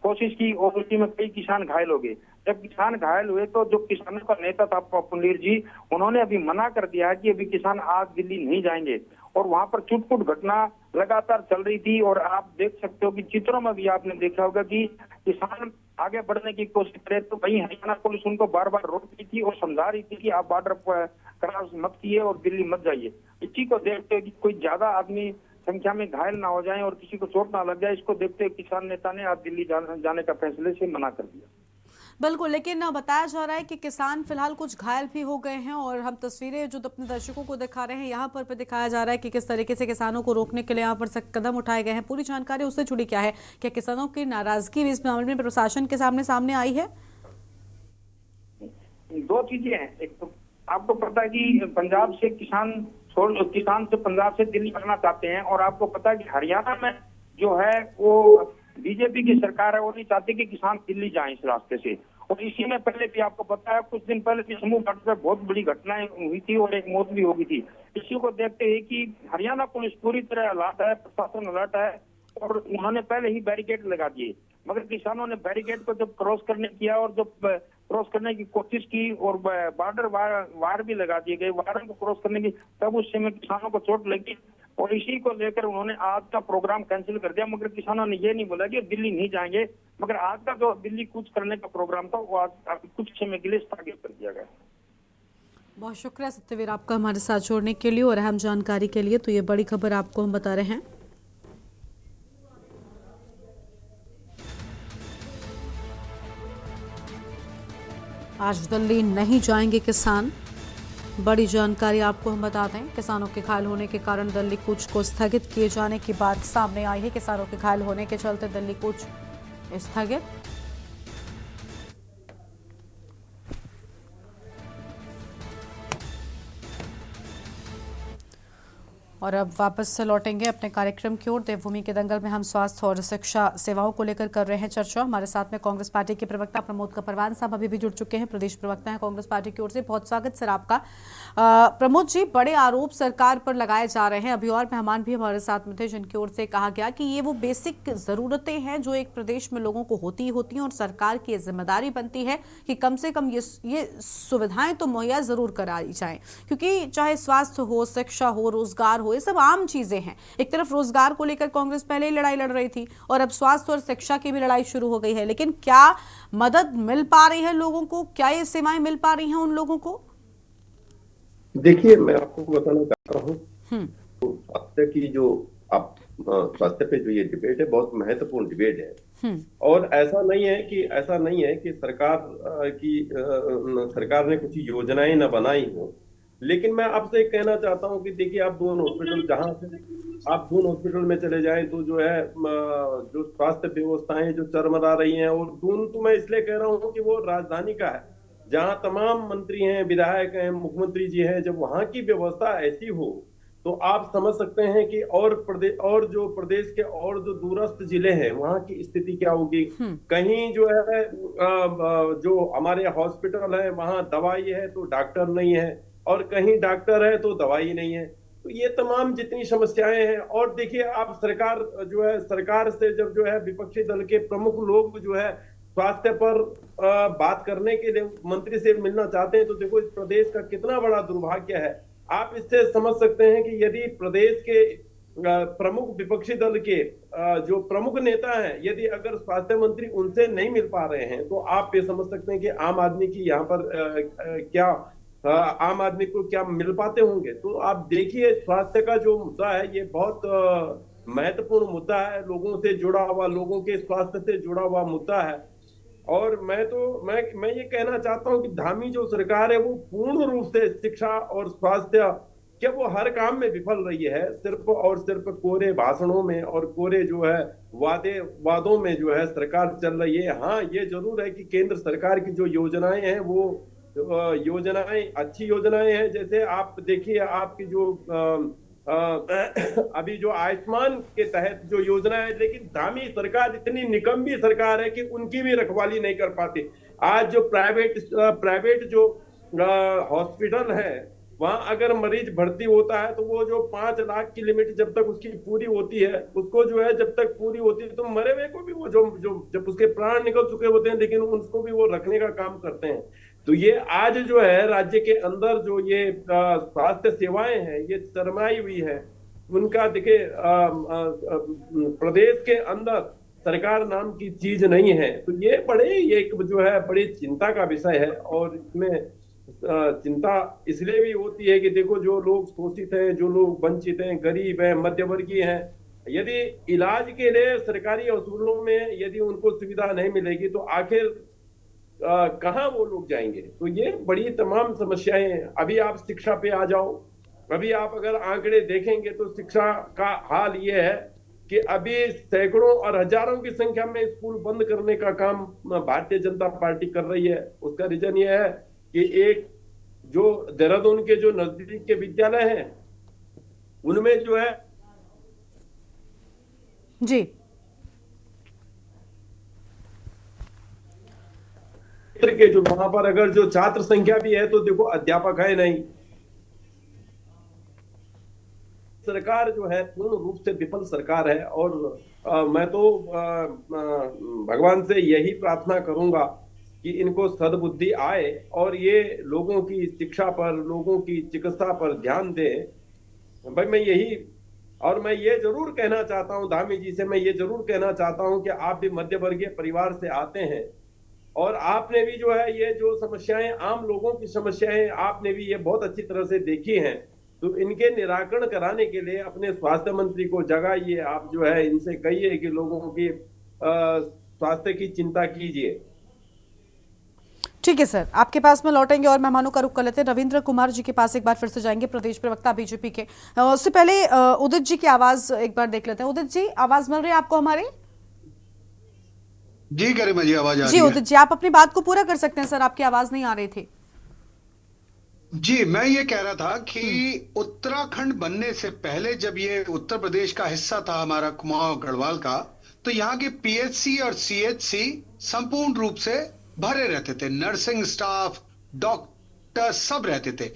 कोशिश की और उसी में कई किसान घायल हो गए। जब किसान घायल हुए तो जो किसानों का नेता था पंढीर जी, उन्होंने अभी मना कर दिया है कि अभी किसान आज दिल्ली नहीं जाएंगे। और वहां पर छुटपुट घटना लगातार चल रही थी और आप देख सकते हो कि चित्रों में भी आपने देखा होगा कि किसान आगे बढ़ने की कोशिश करे तो वहीं हरियाणा पुलिस उनको बार बार रोक रही थी और समझा रही थी कि आप बॉर्डर पर क्रॉस मत किए और दिल्ली मत जाइए। इसी को देखते हुए कि कोई ज्यादा आदमी संख्या में घायल ना हो जाए और किसी को चोट ना लग जाए, इसको देखते हुए किसान नेता ने आज दिल्ली जाने का फैसले से मना कर दिया। बिल्कुल, लेकिन बताया जा रहा है कि किसान फिलहाल कुछ घायल भी हो गए हैं और हम तस्वीरें जो अपने दर्शकों को दिखा रहे हैं यहाँ पर भी दिखाया जा रहा है कि किस तरीके से किसानों को रोकने के लिए यहाँ पर सख्त कदम उठाए गए हैं। पूरी जानकारी उससे जुड़ी क्या है? क्या किसानों की नाराजगी भी इस मामले में प्रशासन के सामने आई है? दो चीजें हैं। एक तो आपको पता है कि पंजाब से किसान से पंजाब से दिल्ली करना चाहते हैं, और आपको पता है कि हरियाणा में जो है वो बीजेपी की सरकार है, वो नहीं चाहती कि किसान दिल्ली जाएं इस रास्ते से। और इसी में पहले भी आपको पता है कुछ दिन पहले भी समूह घाट पर बहुत बड़ी घटनाएं हुई थी और एक मौत भी हो गई थी। इसी को देखते हुए कि हरियाणा पुलिस पूरी तरह अलर्ट है, प्रशासन अलर्ट है, और उन्होंने पहले ही बैरिकेड लगा दिए। मगर किसानों ने बैरिकेड को जब क्रॉस करने किया और जब क्रॉस करने की कोशिश की और बॉर्डर वार भी लगा दिए गए, वार को क्रॉस करने की, तब उस समय किसानों को चोट लगी और इसी को लेकर उन्होंने आज का प्रोग्राम कैंसिल कर दिया। मगर किसानों ने ये नहीं बोला कि दिल्ली नहीं जाएंगे, मगर आज का जो दिल्ली कूच करने का प्रोग्राम था वो आज कुछ समय के लिए स्थगित कर दिया गया। बहुत शुक्रिया सत्यवीर आपका हमारे साथ जोड़ने के लिए और अहम जानकारी के लिए। तो ये बड़ी खबर आपको हम बता रहे हैं। आज दिल्ली नहीं जाएंगे किसान, बड़ी जानकारी आपको हम बता दें। किसानों के घायल होने के कारण दिल्ली कूच को स्थगित किए जाने की बात सामने आई है। किसानों के घायल होने के चलते दिल्ली कूच स्थगित। और अब वापस से लौटेंगे अपने कार्यक्रम की ओर। देवभूमि के दंगल में हम स्वास्थ्य और शिक्षा सेवाओं को लेकर कर रहे हैं चर्चा। हमारे साथ में कांग्रेस पार्टी के प्रवक्ता प्रमोद कपरवान साहब अभी भी जुड़ चुके हैं। प्रदेश प्रवक्ता हैं कांग्रेस पार्टी की ओर से। बहुत स्वागत सर आपका। प्रमोद जी, बड़े आरोप सरकार पर लगाए जा रहे हैं। अभी और मेहमान भी हमारे साथ में थे जिनकी ओर से कहा गया कि ये वो बेसिक जरूरतें हैं जो एक प्रदेश में लोगों को होती हैं और सरकार की जिम्मेदारी बनती है कि कम से कम ये सुविधाएं तो मुहैया जरूर कराई जाएं, क्योंकि चाहे स्वास्थ्य हो, शिक्षा हो, रोजगार हो, ये सब आम चीजें हैं। एक तरफ रोजगार को लेकर कांग्रेस पहले ही लड़ाई लड़ रही थी और अब स्वास्थ्य और शिक्षा की भी लड़ाई शुरू हो गई है। लेकिन क्या मदद मिल पा रही है लोगों को? क्या ये सेवाएं मिल पा रही हैं उन लोगों को? देखिए, मैं आपको बताना चाहता हूँ स्वास्थ्य की जो आप स्वास्थ्य पे जो ये डिबेट है बहुत महत्वपूर्ण डिबेट है। और ऐसा नहीं है कि सरकार ने कुछ योजनाएं न बनाई हो। लेकिन मैं आपसे कहना चाहता हूं कि देखिए, आप दून हॉस्पिटल में चले जाएं तो जो है जो स्वास्थ्य व्यवस्थाएं जो चरमरा रही हैं, और दून तो मैं इसलिए कह रहा हूं कि वो राजधानी का है जहां तमाम मंत्री हैं, विधायक हैं, मुख्यमंत्री जी हैं। जब वहां की व्यवस्था ऐसी हो तो आप समझ सकते हैं कि और जो प्रदेश के और जो दूरस्थ जिले हैं वहां की स्थिति क्या होगी। कहीं जो है जो हमारे हॉस्पिटल है वहां दवाई है तो डॉक्टर नहीं है, और कहीं डॉक्टर है तो दवाई नहीं है। तो ये तमाम जितनी समस्याएं हैं, और देखिए आप सरकार से जब जो है विपक्षी दल के प्रमुख लोग जो है स्वास्थ्य पर बात करने के लिए मंत्री से मिलना चाहते हैं, तो देखो इस प्रदेश का कितना बड़ा दुर्भाग्य है। आप इससे समझ सकते हैं कि यदि प्रदेश के प्रमुख विपक्षी दल के जो प्रमुख नेता हैं, यदि अगर स्वास्थ्य मंत्री उनसे नहीं मिल पा रहे हैं, तो आप ये समझ सकते हैं कि आम आदमी की यहाँ पर आम आदमी को क्या मिल पाते होंगे। तो आप देखिए, स्वास्थ्य का जो मुद्दा है ये बहुत महत्वपूर्ण मुद्दा है, लोगों से जुड़ा हुआ, लोगों के स्वास्थ्य से जुड़ा हुआ मुद्दा है। और मैं ये कहना चाहता हूं कि धामी जो सरकार है वो पूर्ण रूप से शिक्षा और स्वास्थ्य के वो हर काम में विफल रही है। सिर्फ और सिर्फ कोरे भाषणों में और कोरे जो है वादों में जो है सरकार चल रही है। हाँ, ये जरूर है कि केंद्र सरकार की जो योजनाएं हैं वो योजनाएं अच्छी योजनाएं हैं। जैसे आप देखिए, आपकी जो अभी जो आयुष्मान के तहत जो योजना है, लेकिन धामी सरकार इतनी निकम्मी सरकार है कि उनकी भी रखवाली नहीं कर पाती। आज जो प्राइवेट जो हॉस्पिटल है वहां अगर मरीज भर्ती होता है तो वो जो 5 लाख की लिमिट जब तक उसकी पूरी होती है, उसको जो है जब तक पूरी होती है तो मरे हुए को भी वो जो जब उसके प्राण निकल चुके होते हैं, लेकिन उसको भी वो रखने का काम करते हैं। तो ये आज जो है राज्य के अंदर जो ये स्वास्थ्य सेवाएं हैं ये चरमाई हुई है। उनका देखिए प्रदेश के अंदर सरकार नाम की चीज नहीं है। तो ये एक जो है बड़ी चिंता का विषय है। और इसमें चिंता इसलिए भी होती है कि देखो, जो लोग शोषित हैं, जो लोग वंचित हैं, गरीब हैं, मध्यवर्गीय हैं, यदि इलाज के लिए सरकारी अस्पतालों में यदि उनको सुविधा नहीं मिलेगी तो आखिर कहाँ वो लोग जाएंगे? तो ये बड़ी तमाम समस्याएं हैं। अभी आप शिक्षा पे आ जाओ, अभी आप अगर आंकड़े देखेंगे तो शिक्षा का हाल ये है कि अभी सैकड़ों और हजारों की संख्या में स्कूल बंद करने का काम भारतीय जनता पार्टी कर रही है। उसका रीजन ये है कि एक जो देहरादून के जो नजदीक के विद्यालय हैं उनमें जो है जी के जो वहां पर अगर जो छात्र संख्या भी है तो देखो अध्यापक है नहीं। सरकार जो है पूर्ण रूप से विफल सरकार है और मैं तो भगवान से यही प्रार्थना करूंगा कि इनको सद्बुद्धि आए और ये लोगों की शिक्षा पर, लोगों की चिकित्सा पर ध्यान दें। भाई मैं यही, और मैं ये जरूर कहना चाहता हूं धामी जी से, मैं ये जरूर कहना चाहता हूं कि आप भी मध्य वर्गीय परिवार से आते हैं और आपने भी जो है ये जो समस्याएं, आम लोगों की समस्याएं आपने भी ये बहुत अच्छी तरह से देखी हैं। तो इनके निराकरण कराने के लिए अपने स्वास्थ्य मंत्री को जगाइए, आप जो है इनसे कहिए कि लोगों की स्वास्थ्य की चिंता कीजिए। ठीक है सर, आपके पास में लौटेंगे और मेहमानों का रुख कर लेते हैं। रविंद्र कुमार जी के पास एक बार फिर से जाएंगे, प्रदेश प्रवक्ता बीजेपी के। उससे पहले उदित जी की आवाज एक बार देख लेते हैं। उदित जी, आवाज मिल रही है आपको हमारी? जी गरिमा जी, आवाज आ रही जी है। उदित जी, आप अपनी बात को पूरा कर सकते हैं सर, आपकी आवाज नहीं आ रही थी। जी, मैं ये कह रहा था कि उत्तराखंड बनने से पहले जब ये उत्तर प्रदेश का हिस्सा था हमारा, कुमाऊं गढ़वाल का, तो यहाँ के पीएचसी और सीएचसी संपूर्ण रूप से भरे रहते थे। नर्सिंग स्टाफ, डॉक्टर सब रहते थे।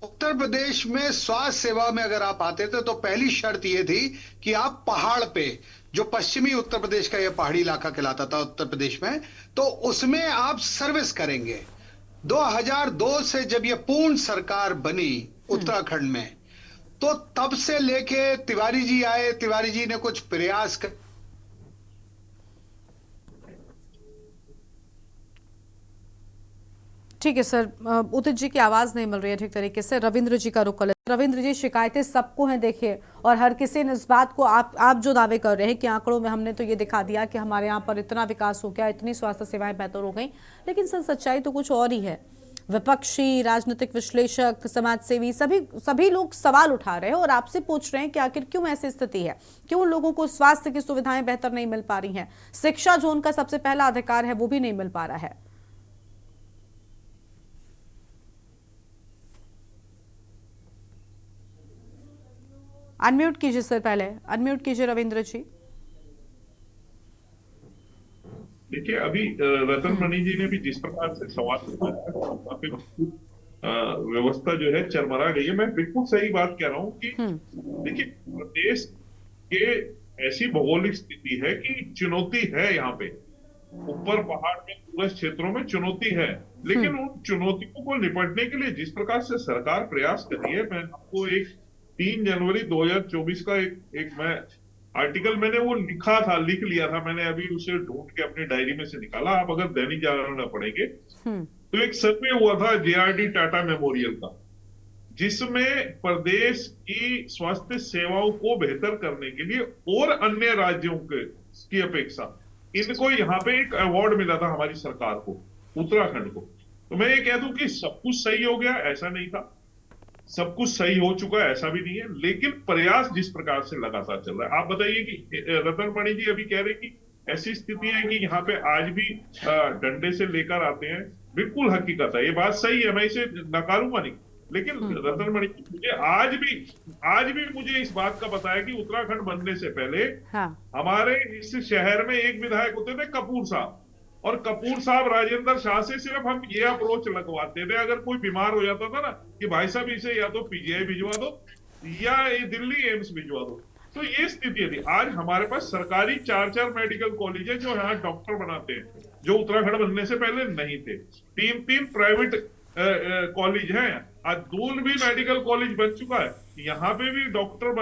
उत्तर प्रदेश में स्वास्थ्य सेवा में अगर आप आते थे तो पहली शर्त ये थी कि आप पहाड़ पे, जो पश्चिमी उत्तर प्रदेश का ये पहाड़ी इलाका कहलाता था उत्तर प्रदेश में, तो उसमें आप सर्विस करेंगे। 2002 से जब ये पूर्ण सरकार बनी उत्तराखंड में, तो तब से लेके तिवारी जी आए, तिवारी जी ने कुछ प्रयास कर। ठीक है सर, उदित जी की आवाज नहीं मिल रही है ठीक तरीके से। रविंद्र जी का रुख कर लेते हैं। रविंद्र जी, शिकायतें सबको हैं देखिए, और हर किसी ने इस बात को, आप जो दावे कर रहे हैं कि आंकड़ों में हमने तो ये दिखा दिया कि हमारे यहाँ पर इतना विकास हो गया, इतनी स्वास्थ्य सेवाएं बेहतर हो गई, लेकिन सर सच्चाई तो कुछ और ही है। विपक्षी, राजनीतिक विश्लेषक, समाजसेवी, सभी लोग सवाल उठा रहे हैं और आपसे पूछ रहे हैं कि आखिर क्यों ऐसी स्थिति है, क्यों लोगों को स्वास्थ्य की सुविधाएं बेहतर नहीं मिल पा रही हैं, शिक्षा जो उनका सबसे पहला अधिकार है वो भी नहीं मिल पा रहा है। अनम्यूट कीजिए सर, पहले अनम्यूट कीजिए रविंद्र जी। देखिए, अभी रतन मणि जी ने भी जिस प्रकार से सवाल उठाया, व्यवस्था जो है चरमरा गई है। मैं बिल्कुल सही बात कह रहा हूँ कि देखिए, प्रदेश के ऐसी भौगोलिक स्थिति है कि चुनौती है यहाँ पे, ऊपर पहाड़ में, दूरस्थ क्षेत्रों में चुनौती है, लेकिन उन चुनौतियों को निपटने के लिए जिस प्रकार से सरकार प्रयास कर रही है, मैं आपको एक 3 जनवरी 2024 का एक मैं आर्टिकल मैंने वो लिख लिया था, मैंने अभी उसे ढूंढ के अपनी डायरी में से निकाला। आप अगर दैनिक जागरण में पढ़ेंगे तो एक सर्वे हुआ था जेआरडी टाटा मेमोरियल का, जिसमें प्रदेश की स्वास्थ्य सेवाओं को बेहतर करने के लिए और अन्य राज्यों की अपेक्षा इनको यहाँ पे एक अवार्ड मिला था हमारी सरकार को, उत्तराखंड को। तो मैं ये कह दूं कि सब कुछ सही हो गया, ऐसा नहीं था। सब कुछ सही हो चुका है ऐसा भी नहीं है, लेकिन प्रयास जिस प्रकार से लगातार चल रहा है। आप बताइए कि रतन मणि जी अभी कह रहे कि ऐसी स्थिति है कि यहाँ पे आज भी डंडे से लेकर आते हैं, बिल्कुल हकीकत है, ये बात सही है, मैं इसे नकारूंगा नहीं। लेकिन रतन मणि मुझे आज भी मुझे इस बात का पता है कि उत्तराखंड बनने से पहले हमारे इस शहर में एक विधायक होते थे कपूर साहब, और कपूर साहब राजेंद्र शाह से सिर्फ हम ये अप्रोच लगवाते थे, अगर कोई बीमार हो जाता था ना, कि भाई साहब इसे या तो पीजीआई भिजवा दो या दिल्ली एम्स भिजवा दो। तो ये स्थिति थी। आज हमारे पास सरकारी 4 मेडिकल कॉलेज है जो यहाँ डॉक्टर बनाते हैं, जो उत्तराखंड बनने से पहले नहीं थे। 3 प्राइवेट कॉलेज हैं। आज दून भी मेडिकल कॉलेज बन चुका है, यहाँ पे भी डॉक्टर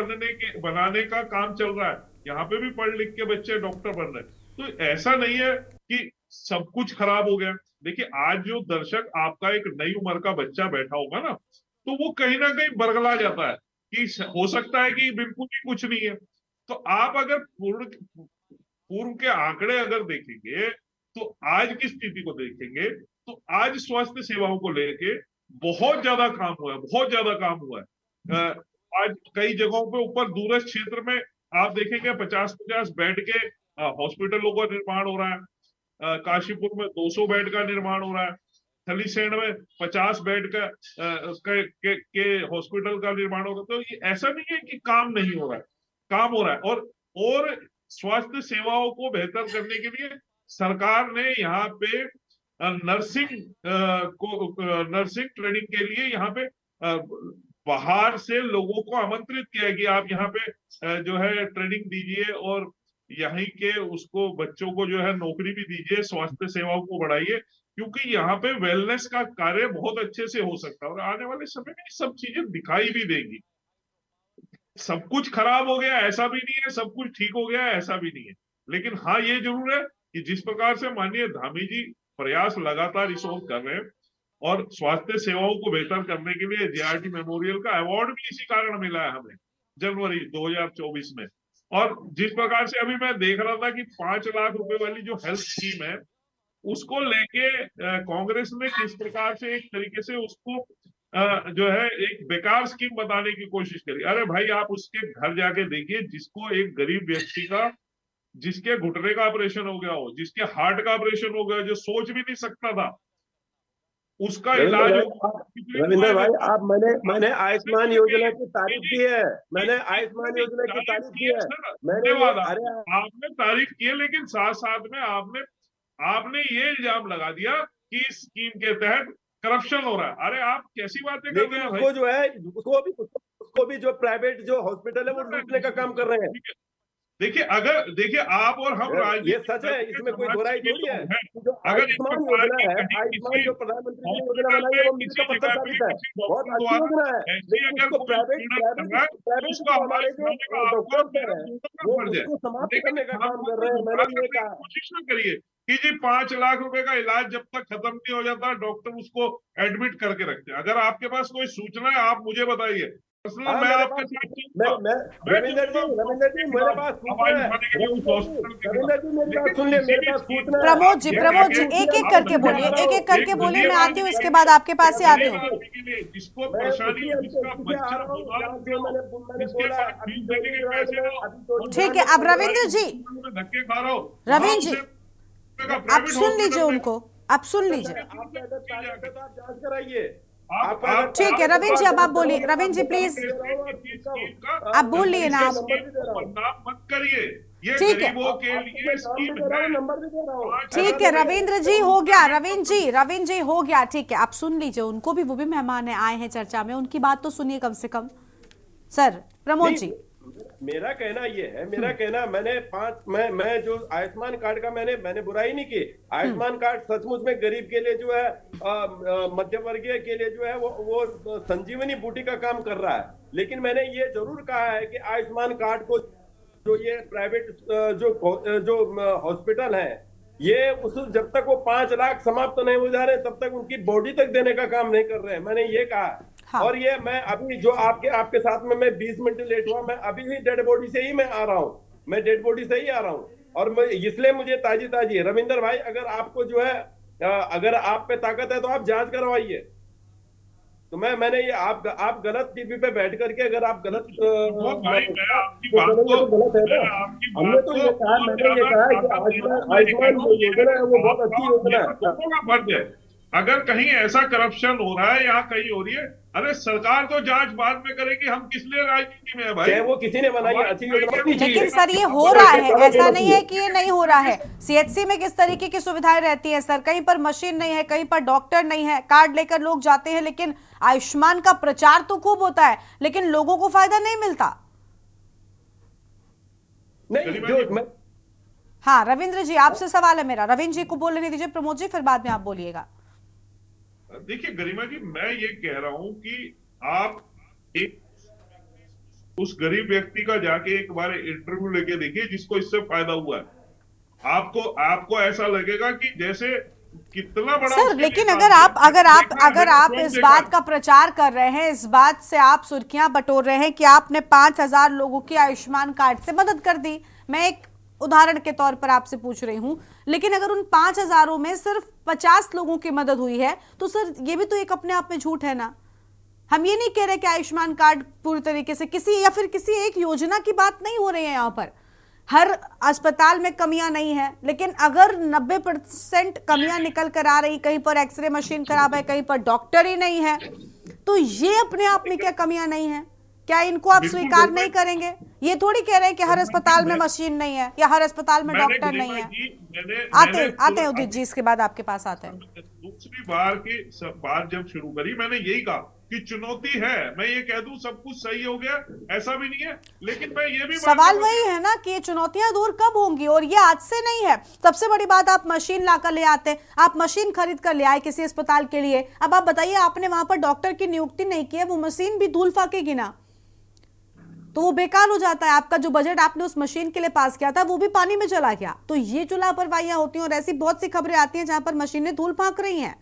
बनाने का काम चल रहा है, यहाँ पे भी पढ़ लिख के बच्चे डॉक्टर बन रहे हैं। तो ऐसा नहीं है कि सब कुछ खराब हो गया। देखिए, आज जो दर्शक आपका एक नई उम्र का बच्चा बैठा होगा ना, तो वो कहीं ना कहीं बरगला जाता है कि हो सकता है कि बिल्कुल ही कुछ नहीं है। तो आप अगर पूर्व के आंकड़े अगर देखेंगे तो आज की स्थिति को देखेंगे तो आज स्वास्थ्य सेवाओं को लेके बहुत ज्यादा काम हुआ है, बहुत ज्यादा काम हुआ है। आज कई जगहों पे ऊपर दूरस्थ क्षेत्र में आप देखेंगे 50-50 बेड के हॉस्पिटलों का निर्माण हो रहा है। काशीपुर में 200 बेड का निर्माण हो रहा है। थलीसैंण में 50 बेड के हॉस्पिटल का निर्माण हो रहा है। तो ये ऐसा नहीं है कि काम नहीं हो रहा है, काम हो रहा है। और स्वास्थ्य सेवाओं को बेहतर करने के लिए सरकार ने यहाँ पे नर्सिंग ट्रेनिंग के लिए यहाँ पे बाहर से लोगों को आमंत्रित किया है कि आप यहाँ पे जो है ट्रेनिंग दीजिए और यहीं के उसको बच्चों को जो है नौकरी भी दीजिए, स्वास्थ्य सेवाओं को बढ़ाइए, क्योंकि यहाँ पे वेलनेस का कार्य बहुत अच्छे से हो सकता है और आने वाले समय में सब चीजें दिखाई भी देगी। सब कुछ खराब हो गया ऐसा भी नहीं है, सब कुछ ठीक हो गया ऐसा भी नहीं है, लेकिन हाँ ये जरूर है कि जिस प्रकार से माननीय धामी जी प्रयास लगातार इस ओर कर रहे हैं और स्वास्थ्य सेवाओं को बेहतर करने के लिए जेआरडी मेमोरियल का अवार्ड भी इसी कारण मिला है हमें जनवरी 2024 में। और जिस प्रकार से अभी मैं देख रहा था कि 5 लाख रुपए वाली जो हेल्थ स्कीम है उसको लेके कांग्रेस ने किस प्रकार से एक तरीके से उसको जो है एक बेकार स्कीम बताने की कोशिश करी। अरे भाई आप उसके घर जाके देखिए, जिसको एक गरीब व्यक्ति का जिसके घुटने का ऑपरेशन हो गया हो, जिसके हार्ट का ऑपरेशन हो गया, जो सोच भी नहीं सकता था, उसका इलाज रविंद्र भाई आप मैंने आयुष्मान योजना की तारीफ की है, मैंने आयुष्मान योजना की तारीफ की है, धन्यवाद। आपने तारीफ की है, लेकिन साथ साथ में आपने ये इल्जाम लगा दिया कि इस स्कीम के तहत करप्शन हो रहा है। अरे आप कैसी बातें कर रहे हैं भाई? उसको जो है उसको भी जो प्राइवेट जो हॉस्पिटल है वो लूटने का काम कर रहे हैं। देखिए आप और हम ये सच है, इसमें कोई दोहराई थोड़ी है। जो आयुष्मान योजना है, आयुष्मान जो प्रधानमंत्री ने योजना बनाई है वो मील का पत्थर साबित है, बहुत अच्छी योजना है, लेकिन उसको प्राइवेट हमारे जो डॉक्टर्स हैं वो उसको समाप्त करने का काम कर रहे हैं। मैंने ये कहा कोशिश न करिए कि जी 5 लाख रुपए का इलाज जब तक खत्म नहीं हो जाता डॉक्टर उसको एडमिट करके रखते हैं। अगर आपके पास कोई सूचना है आप मुझे बताइए। रविंद्र जी मेरे पास सूचना है, रविंद्र जी मेरी बात सुन ले, मेरे पास सूचना है। प्रमोद जी एक एक करके बोलिए, मैं आती हूँ, इसके बाद आपके पास ही आती हूँ। जिसको परेशानी ठीक है, अब रविंद्र जी आप सुन लीजिए उनको, आप सुन लीजिए। जांच कराइए। ठीक है रविंद्र जी, अब आप बोलिए। रविंद्र जी प्लीज आप बोलिए ना, आप मत करिए, ये ठीक है, गरीबों के लिए स्कीम है। नंबर भी दे रहा हूँ। ठीक है रविंद्र जी हो गया, रविंद्र जी हो गया, ठीक है आप सुन लीजिए उनको भी, वो भी मेहमान है, आए हैं चर्चा में, उनकी बात तो सुनिए कम से कम। सर प्रमोद जी मेरा कहना ये है, मैं जो आयुष्मान कार्ड का मैंने बुराई नहीं की। आयुष्मान कार्ड सचमुच में गरीब के लिए जो है मध्य वर्गीय के लिए जो है वो संजीवनी बूटी का काम कर रहा है। लेकिन मैंने ये जरूर कहा है कि आयुष्मान कार्ड को जो ये प्राइवेट जो हॉस्पिटल है ये जब तक वो 5 लाख समाप्त नहीं हो जा रहे तब तक उनकी बॉडी तक देने का काम नहीं कर रहे हैं। मैंने ये कहा। हाँ। और ये मैं अभी जो आपके साथ में मैं 20 मिनट लेट हुआ, मैं अभी ही डेड बॉडी से ही मैं आ रहा हूँ, मैं डेड बॉडी से ही आ रहा हूँ। और मैं इसलिए मुझे ताजी रविंद्र भाई, अगर आपको जो है अगर आप पे ताकत है तो आप जांच करवाइए। तो मैंने ये आप गलत टीवी पे बैठ करके अगर आप गलत गलत है ना। हमने तो ये कहा, मैंने ये कहा कि आयुष्मान जो योजना है वो बहुत अच्छी योजना है। अगर कहीं ऐसा करप्शन हो रहा है या कहीं हो रही है, अरे सरकार तो जांच बाद में करेगी, हम किस लिए राजनीति में है भाई? वो किसी ने बनाई अच्छी योजना। लेकिन सर ये हो रहा है, ऐसा नहीं है कि ये नहीं हो रहा है। सीएचसी में किस तरीके की सुविधाएं रहती है सर, कहीं पर मशीन नहीं है, कहीं पर डॉक्टर नहीं है, कार्ड लेकर लोग जाते हैं, लेकिन आयुष्मान का प्रचार तो खूब होता है लेकिन लोगों को फायदा नहीं मिलता। हाँ रविंद्र जी आपसे सवाल है मेरा, रविंद्र जी को बोलने दीजिए, प्रमोद जी फिर बाद में आप बोलिएगा। देखिए गरिमा जी, मैं ये कह रहा हूं कि आप एक उस गरीब व्यक्ति का जाके एक बार इंटरव्यू लेके देखिए जिसको इससे फायदा हुआ है। आपको ऐसा लगेगा कि जैसे कितना बड़ा सर, लेकिन अगर आप इस बात का प्रचार कर रहे हैं, इस बात से आप सुर्खियां बटोर रहे हैं कि आपने 5000 लोगों की आयुष्मान कार्ड से मदद कर दी। मैं एक उदाहरण के तौर पर आपसे पूछ रही हूं, लेकिन अगर उन 5,000 में सिर्फ 50 लोगों की मदद हुई है तो सर ये भी तो एक अपने आप में झूठ है ना। हम ये नहीं कह रहे कि आयुष्मान कार्ड पूरी तरीके से किसी या फिर किसी एक योजना की बात नहीं हो रही है। यहाँ पर हर अस्पताल में कमियां नहीं है, लेकिन अगर 90% कमियां निकल कर आ रही, कहीं पर एक्सरे मशीन खराब है, कहीं पर डॉक्टर ही नहीं है, तो ये अपने आप में क्या कमियां नहीं है? क्या इनको आप स्वीकार नहीं करेंगे? ये थोड़ी कह रहे हैं कि हर अस्पताल में मशीन नहीं है या हर अस्पताल में डॉक्टर नहीं है। आते हैं उदित जी, इसके बाद आपके पास आते हैं। दूसरी बार की बात जब शुरू करी मैंने यही कहा कि चुनौती है। मैं ये कह दूं सब कुछ सही हो गया, ऐसा भी नहीं है, लेकिन मैं ये भी सवाल वही है ना कि ये चुनौतियां दूर कब होंगी, और ये आज से नहीं है। सबसे बड़ी बात, आप मशीन लाकर ले आते, आप मशीन खरीद कर ले आए किसी अस्पताल के लिए। अब आप बताइए, आपने वहां पर डॉक्टर की नियुक्ति नहीं की है, वो मशीन भी धूल फाकेगी ना, तो वो बेकार हो जाता है। आपका जो बजट आपने उस मशीन के लिए पास किया था वो भी पानी में चला गया। तो ये जो लापरवाहियां होती हैं, और ऐसी बहुत सी खबरें आती हैं जहां पर मशीनें धूल फाक रही हैं,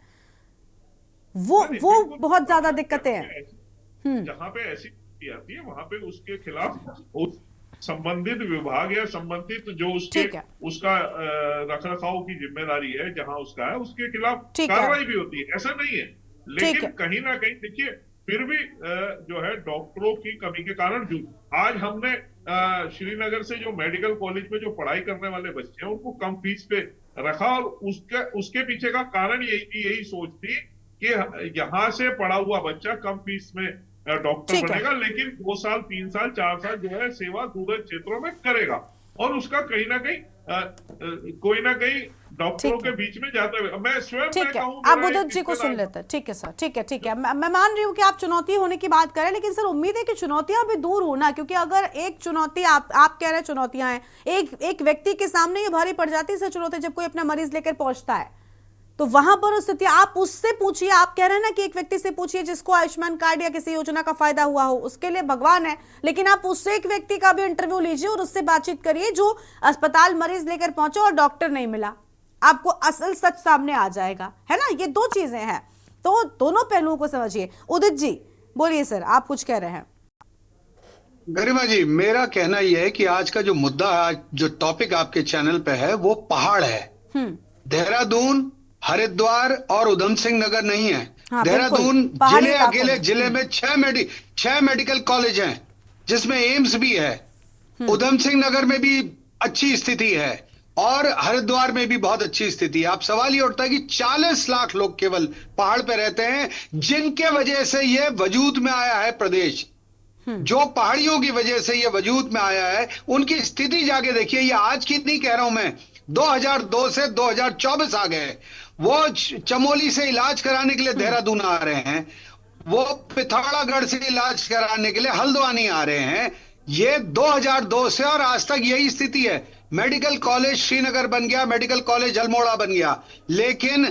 वो बहुत ज्यादा दिक्कतें हैं। जहां पे ऐसी आती है वहां पे उसके खिलाफ संबंधित विभाग या संबंधित जो उसका रखरखाव की जिम्मेदारी है, जहां उसका है, उसके खिलाफ कार्रवाई भी होती है, ऐसा नहीं है। लेकिन कहीं ना कहीं देखिए, फिर भी जो है डॉक्टरों की कमी के कारण आज हमने श्रीनगर से जो मेडिकल कॉलेज में जो पढ़ाई करने वाले बच्चे हैं उनको कम फीस पे रखा, और उसके पीछे का कारण यही सोच थी कि यहाँ से पढ़ा हुआ बच्चा कम फीस में डॉक्टर बनेगा, लेकिन 2 साल 3 साल 4 साल जो है सेवा दूसरे क्षेत्रों में करेगा, और उसका कहीं ना कहीं कोई ना कहीं डॉक्टरों के बीच में जाते हुए मैं स्वयं कहूं। आप उदित जी को सुन लेते हैं। ठीक है सर, ठीक है। मैं मान रही हूँ कि आप चुनौती होने की बात करें, लेकिन सर उम्मीद है कि चुनौतियां भी दूर हो ना, क्योंकि अगर एक चुनौती आप कह रहे हैं चुनौतियां हैं, एक व्यक्ति के सामने ये भारी पड़ जाती है सर चुनौती, जब कोई अपना मरीज लेकर पहुंचता है तो वहां पर स्थिति आप उससे पूछिए। आप कह रहे हैं ना कि एक व्यक्ति से पूछिए जिसको आयुष्मान कार्ड या किसी योजना का फायदा हुआ हो, उसके लिए भगवान है, लेकिन आप उससे एक व्यक्ति का भी इंटरव्यू लीजिए और उससे बातचीत करिए जो अस्पताल मरीज लेकर पहुंचा और डॉक्टर नहीं मिला, आपको असल सच सामने आ जाएगा, है ना। ये दो चीजें हैं, तो दोनों पहलुओं को समझिए। उदित जी बोलिए सर, आप कुछ कह रहे हैं। गरिमा जी, मेरा कहना यह है कि आज का जो मुद्दा, आज जो टॉपिक आपके चैनल पे है वो पहाड़ है। देहरादून, हरिद्वार और उधम सिंह नगर नहीं है। देहरादून अकेले जिले में 6 मेडिकल कॉलेज हैं, जिसमें एम्स भी है। उधम सिंह नगर में भी अच्छी स्थिति है और हरिद्वार में भी बहुत अच्छी स्थिति है। अब सवाल ये उठता है कि 40 लाख लोग केवल पहाड़ पे रहते हैं, जिनके वजह से ये वजूद में आया है प्रदेश। जो पहाड़ियों की वजह से ये वजूद में आया है, उनकी स्थिति जाके देखिए। ये आज की नहीं कह रहा हूं मैं, 2002 से 2024 आ गए। वो चमोली से इलाज कराने के लिए देहरादून आ रहे हैं, वो पिथौरागढ़ से इलाज कराने के लिए हल्द्वानी आ रहे हैं। ये 2002 से और आज तक यही स्थिति है। मेडिकल कॉलेज श्रीनगर बन गया, मेडिकल कॉलेज अल्मोड़ा बन गया, लेकिन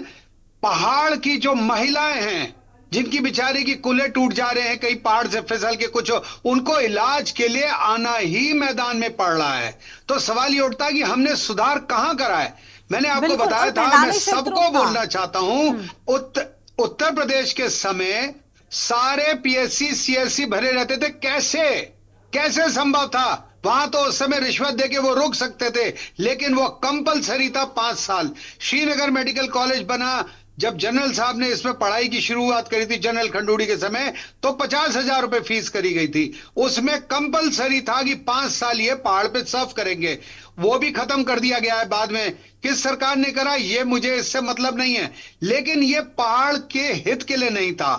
पहाड़ की जो महिलाएं हैं, जिनकी बेचारी की कुल्हे टूट जा रहे हैं, कई पहाड़ से फिसल के, कुछ उनको इलाज के लिए आना ही मैदान में पड़ रहा है। तो सवाल ये उठता है कि हमने सुधार कहां करा है। मैंने आपको बताया था, मैं सबको बोलना चाहता हूं, उत्तर प्रदेश के समय सारे पीएससी सीएससी भरे रहते थे। कैसे संभव था? वहां तो उस समय रिश्वत देके वो रोक सकते थे, लेकिन वो कंपलसरी था 5 साल। श्रीनगर मेडिकल कॉलेज बना, जब जनरल साहब ने इसमें पढ़ाई की शुरुआत करी थी, जनरल खंडूड़ी के समय, तो 50,000 रुपए फीस करी गई थी। उसमें कंपलसरी था कि 5 साल ये पहाड़ पे सर्व करेंगे। वो भी खत्म कर दिया गया है बाद में। किस सरकार ने करा ये मुझे इससे मतलब नहीं है, लेकिन ये पहाड़ के हित के लिए नहीं था।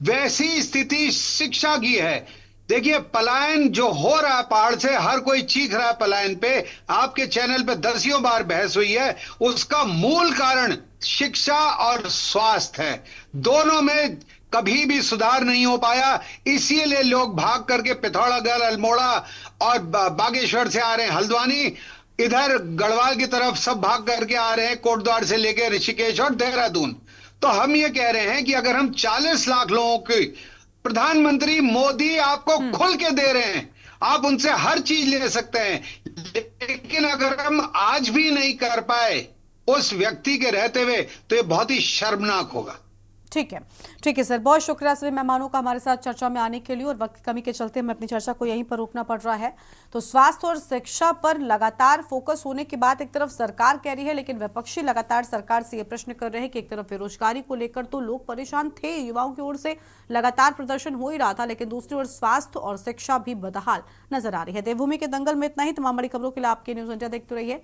वैसी स्थिति शिक्षा की है। देखिए, पलायन जो हो रहा है पहाड़ से, हर कोई चीख रहा है पलायन पे। आपके चैनल पे दसियों बार बहस हुई है। उसका मूल कारण शिक्षा और स्वास्थ्य है। दोनों में कभी भी सुधार नहीं हो पाया। इसीलिए लोग भाग करके पिथौरागढ़, अल्मोड़ा और बागेश्वर से आ रहे हैं हल्द्वानी, इधर गढ़वाल की तरफ सब भाग करके आ रहे हैं, कोटद्वार से लेकर ऋषिकेश और देहरादून। तो हम ये कह रहे हैं कि अगर हम 40 लाख लोगों की, प्रधानमंत्री मोदी आपको खुल के दे रहे हैं, आप उनसे हर चीज ले सकते हैं, लेकिन अगर हम आज भी नहीं कर पाए उस व्यक्ति के रहते हुए, तो ये बहुत ही शर्मनाक होगा। ठीक है सर, बहुत शुक्रिया सभी मेहमानों का हमारे साथ चर्चा में आने के लिए। और वक्त की कमी के चलते हमें अपनी चर्चा को यहीं पर रोकना पड़ रहा है। तो स्वास्थ्य और शिक्षा पर लगातार फोकस होने की बात एक तरफ सरकार कह रही है, लेकिन विपक्षी लगातार सरकार से ये प्रश्न कर रहे हैं कि एक तरफ बेरोजगारी को लेकर तो लोग परेशान थे, युवाओं की ओर से लगातार प्रदर्शन हो ही रहा था, लेकिन दूसरी ओर स्वास्थ्य और शिक्षा भी बदहाल नजर आ रही है। देवभूमि के दंगल में इतना ही। तमाम बड़ी खबरों के लिए आपके न्यूज इंडिया देखते रहिए।